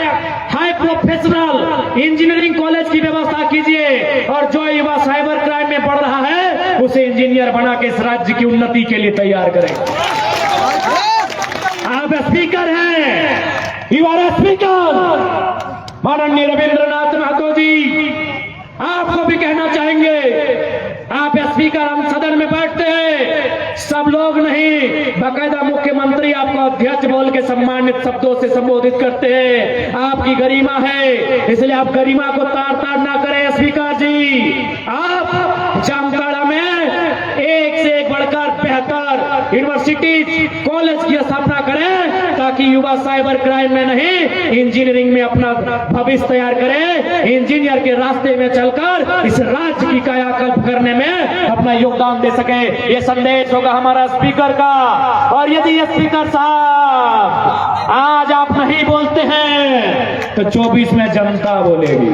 high professional engineering college की व्यवस्था कीजिए, और जो युवा साइबर क्राइम में बढ़ रहा है उसे इंजीनियर बना के इस राज्य की उन्नति के लिए तैयार करें। आप स्पीकर हैं, यू आर स्पीकर। माननीय रविंद्रनाथ महतो जी आपको भी कहना चाहेंगे, आप स्पीकर, हम सदन में बैठते हैं, सब लोग नहीं, बाकायदा मुख्यमंत्री आपको अध्यक्ष बोल के सम्मानित शब्दों से संबोधित करते हैं। आपकी गरिमा है, इसलिए आप गरिमा को तार तार ना करें स्पीकर जी। आप जामताड़ा में एक से एक बढ़कर बेहतर यूनिवर्सिटी, कॉलेज की स्थापना करें, ताकि युवा साइबर क्राइम में नहीं, इंजीनियरिंग में अपना भविष्य तैयार करें, इंजीनियर के रास्ते में चलकर इस राज्य की कायाकल्प करने में अपना योगदान दे सके। ये संदेश होगा हमारा स्पीकर का। और यदि ये स्पीकर साहब आज आप नहीं बोलते हैं तो 24 में जनता बोलेगी।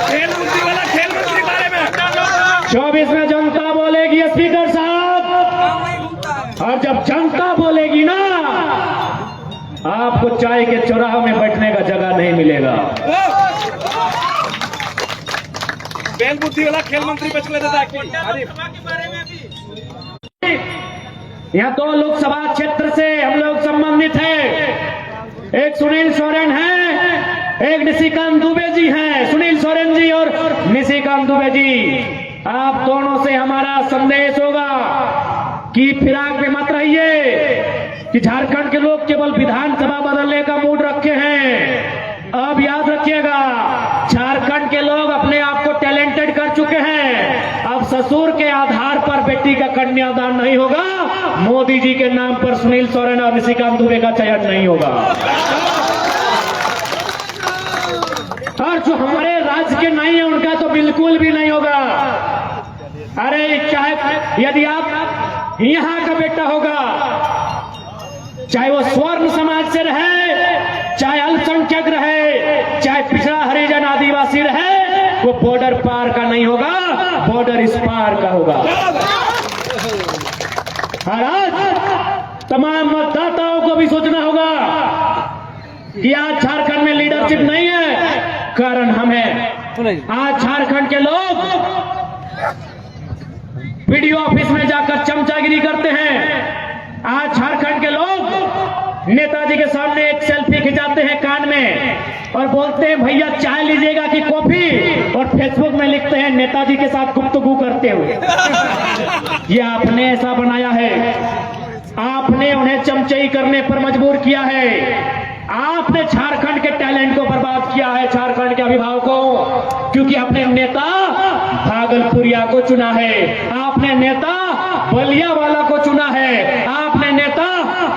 खेल मंत्री वाला खेल मंत्री बारे में 24 में जनता बोलेगी स्पीकर साहब। और जब जनता बोलेगी ना, आपको चाय के चौराहे में बैठने का जगह नहीं मिलेगा। बेल बुद्धि वाला खेल मंत्री बच लेता है। यहाँ 2 लोकसभा क्षेत्र से हम लोग संबंधित हैं। एक सुनील सोरेन है, एक निशिकांत दुबे जी हैं। सुनील सोरेन जी और निशिकांत दुबे जी, आप दोनों से हमारा संदेश होगा कि फिराक में मत रहिए कि झारखंड के लोग केवल विधानसभा बदलने का मूड रखे हैं। अब याद रखिएगा, झारखंड के लोग अपने आप को टैलेंटेड कर चुके हैं। अब ससुर के आधार पर बेटी का कन्यादान नहीं होगा, मोदी जी के नाम पर सुनील सोरेन और निशिकांत दुबे का चयन नहीं होगा। और जो हमारे राज्य के नहीं है उनका तो बिल्कुल भी नहीं होगा। अरे चाहे यदि आप यहाँ का बेटा होगा, चाहे वो स्वर्ण समाज से रहे, चाहे अल्पसंख्यक रहे, चाहे पिछड़ा हरिजन आदिवासी रहे, वो बॉर्डर पार का नहीं होगा, बॉर्डर इस पार का होगा। और आज तमाम मतदाताओं को भी सोचना होगा कि आज झारखंड में लीडरशिप नहीं है, कारण हम हैं। आज झारखंड के लोग वीडियो ऑफिस में जाकर चमचागिरी करते हैं। आज झारखंड के लोग नेताजी के सामने एक सेल्फी खिंचाते हैं कान में और बोलते हैं भैया चाय लीजिएगा कि कॉफी, और फेसबुक में लिखते हैं नेताजी के साथ गुफ्तगू करते हुए। ये आपने ऐसा बनाया है, आपने उन्हें चमचई करने पर मजबूर किया है। आपने झारखंड के टैलेंट को बर्बाद किया है, झारखंड के अभिभावकों, क्योंकि आपने नेता भागलपुरिया को चुना है, आपने नेता बलिया वाला को चुना है, आपने नेता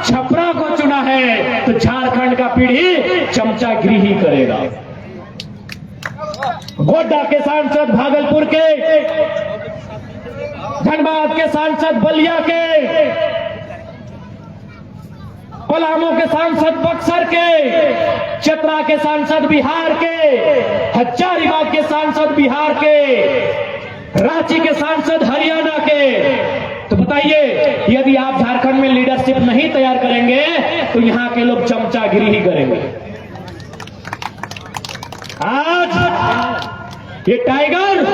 छपरा को चुना है। है तो झारखंड का पीढ़ी चमचागिरी ही करेगा। गोड्डा के सांसद भागलपुर के, धनबाद के सांसद बलिया के, पलामू के सांसद बक्सर के, चतरा के सांसद बिहार के, हजारीबाग के सांसद बिहार के, रांची के सांसद हरियाणा के। तो बताइए, यदि आप झारखंड में लीडरशिप नहीं तैयार करेंगे तो यहां के लोग चमचागिरी ही करेंगे। आज ये टाइगर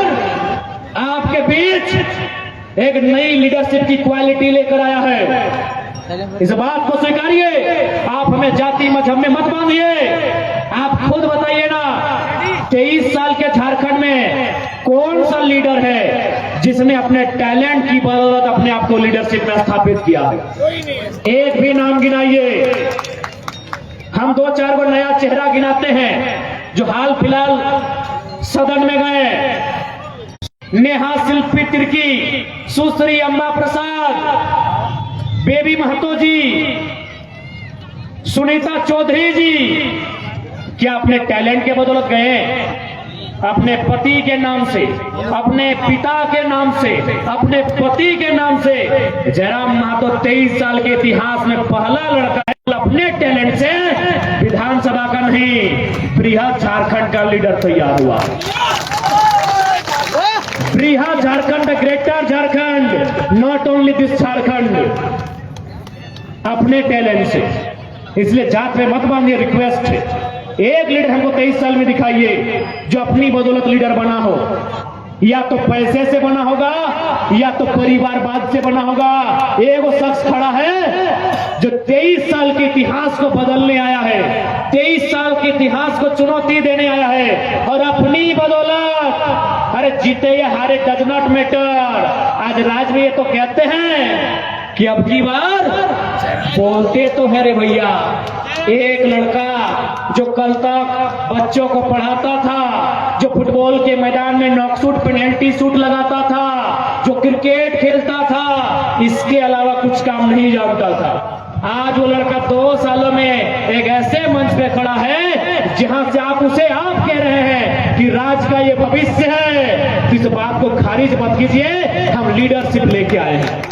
आपके बीच एक नई लीडरशिप की क्वालिटी लेकर आया है। इस बात को स्वीकारिए। आप हमें जाति मजहब में मत बांधिए। आप खुद बताइए ना, 23 साल के झारखंड में कौन सा लीडर है जिसने अपने टैलेंट की बदौलत अपने आप को लीडरशिप में स्थापित किया है? एक भी नाम गिनाइए। हम 2-4 को नया चेहरा गिनाते हैं जो हाल फिलहाल सदन में गए। नेहा शिल्पी तिर्की, सुश्री अम्बा प्रसाद, बेबी महतो जी, सुनीता चौधरी जी, क्या अपने टैलेंट के बदौलत गए? अपने पति के नाम से, अपने पिता के नाम से, अपने पति के नाम से। जयराम महतो 23 साल के इतिहास में पहला लड़का है अपने टैलेंट से विधानसभा का नहीं, बृहद झारखंड का लीडर तैयार हुआ। बृहद Jharkhand, greater Jharkhand, not only this Jharkhand, अपने टैलेंट से। इसलिए जात में मत बांधिए। रिक्वेस्ट है, एक लीडर हमको 23 साल में दिखाइए जो अपनी बदौलत लीडर बना हो। या तो पैसे से बना होगा या तो परिवारवाद से बना होगा। एक वो शख्स खड़ा है जो 23 साल के इतिहास को बदलने आया है, 23 साल के इतिहास को चुनौती देने आया है और अपनी बदौलत, अरे जीते या हारे डज नॉट मैटर। आज राज में ये तो कहते हैं कि अब की बार बोलते तो है रे भैया। एक लड़का जो कल तक बच्चों को पढ़ाता था, जो फुटबॉल के मैदान में नॉकशूट पेनल्टी शूट लगाता था, जो क्रिकेट खेलता था, इसके अलावा कुछ काम नहीं जानता था। आज वो लड़का 2 सालों में एक ऐसे मंच पे खड़ा है जहां से आप उसे आप कह रहे हैं कि राज का ये भविष्य है। इस बात को खारिज मत कीजिए, हम लीडरशिप लेके आए हैं।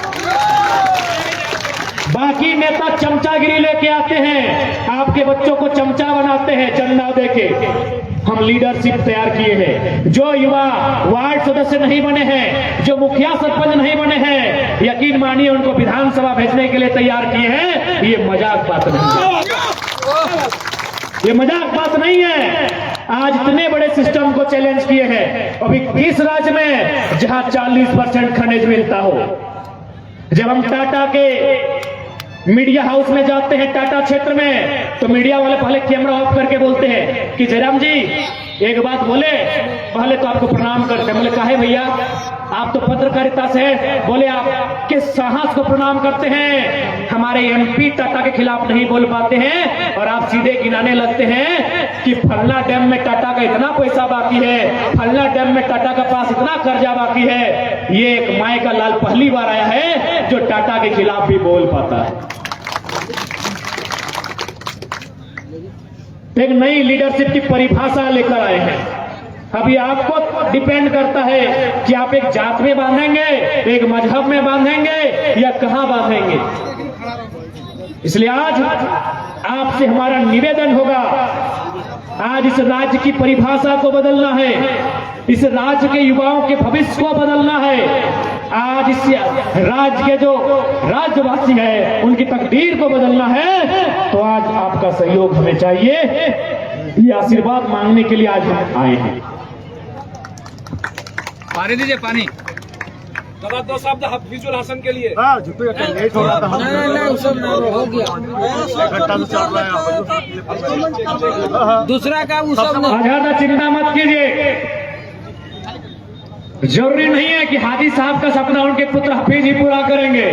बाकी नेता चमचागिरी लेके आते हैं, आपके बच्चों को चमचा बनाते हैं चंदा देके। हम लीडरशिप तैयार किए हैं। जो युवा वार्ड सदस्य नहीं बने हैं, जो मुखिया सरपंच नहीं बने हैं, यकीन मानिए उनको विधानसभा भेजने के लिए तैयार किए हैं। ये मजाक बात नहीं है, ये मजाक बात नहीं है। आज इतने बड़े सिस्टम को चैलेंज किए हैं। अभी किस राज्य में जहां 40% खनिज मिलता हो? जब हम टाटा के मीडिया हाउस में जाते हैं टाटा क्षेत्र में, तो मीडिया वाले पहले कैमरा ऑफ करके बोलते हैं कि जयराम जी एक बात बोले, पहले तो आपको प्रणाम करते हैं। बोले काहे भैया, आप तो पत्रकारिता से हैं। बोले आप किस साहस को प्रणाम करते हैं? हमारे एमपी टाटा के खिलाफ नहीं बोल पाते हैं और आप सीधे गिनाने लगते हैं कि फलना डैम में टाटा का इतना पैसा बाकी है, फलना डैम में टाटा का पास इतना कर्जा बाकी है। ये एक माई का लाल पहली बार आया है जो टाटा के खिलाफ भी बोल पाता है। एक नई लीडरशिप की परिभाषा लेकर आए हैं। अभी आपको डिपेंड करता है कि आप एक जात में बांधेंगे, एक मजहब में बांधेंगे या कहां बांधेंगे। इसलिए आज आपसे हमारा निवेदन होगा, आज इस राज्य की परिभाषा को बदलना है, इस राज्य के युवाओं के भविष्य को बदलना है। आज इस राज्य के जो राज्यवासी है उनकी तकदीर को बदलना है। तो आज आपका सहयोग हमें चाहिए। ये आशीर्वाद मांगने के लिए आज हम आए हैं। पानी दीजिए, पानी। दादा 2 शब्द हफीजुल हसन के लिए। दूसरा का वो सब ज्यादा चिंता मत कीजिए। जरूरी नहीं है कि हाजी साहब का सपना उनके पुत्र हफीज ही पूरा करेंगे।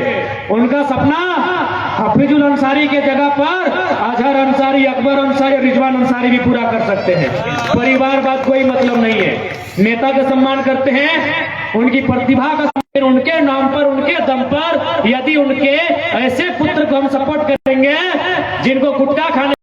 उनका सपना हफीजुल अंसारी के जगह पर अजहर अंसारी, अकबर अंसारी, रिजवान अंसारी भी पूरा कर सकते हैं। परिवारवाद कोई मतलब नहीं है। नेता का सम्मान करते हैं, उनकी प्रतिभा का सम्मान, उनके नाम पर, उनके दम पर। यदि उनके ऐसे पुत्र को हम सपोर्ट करेंगे जिनको गुटखा खाने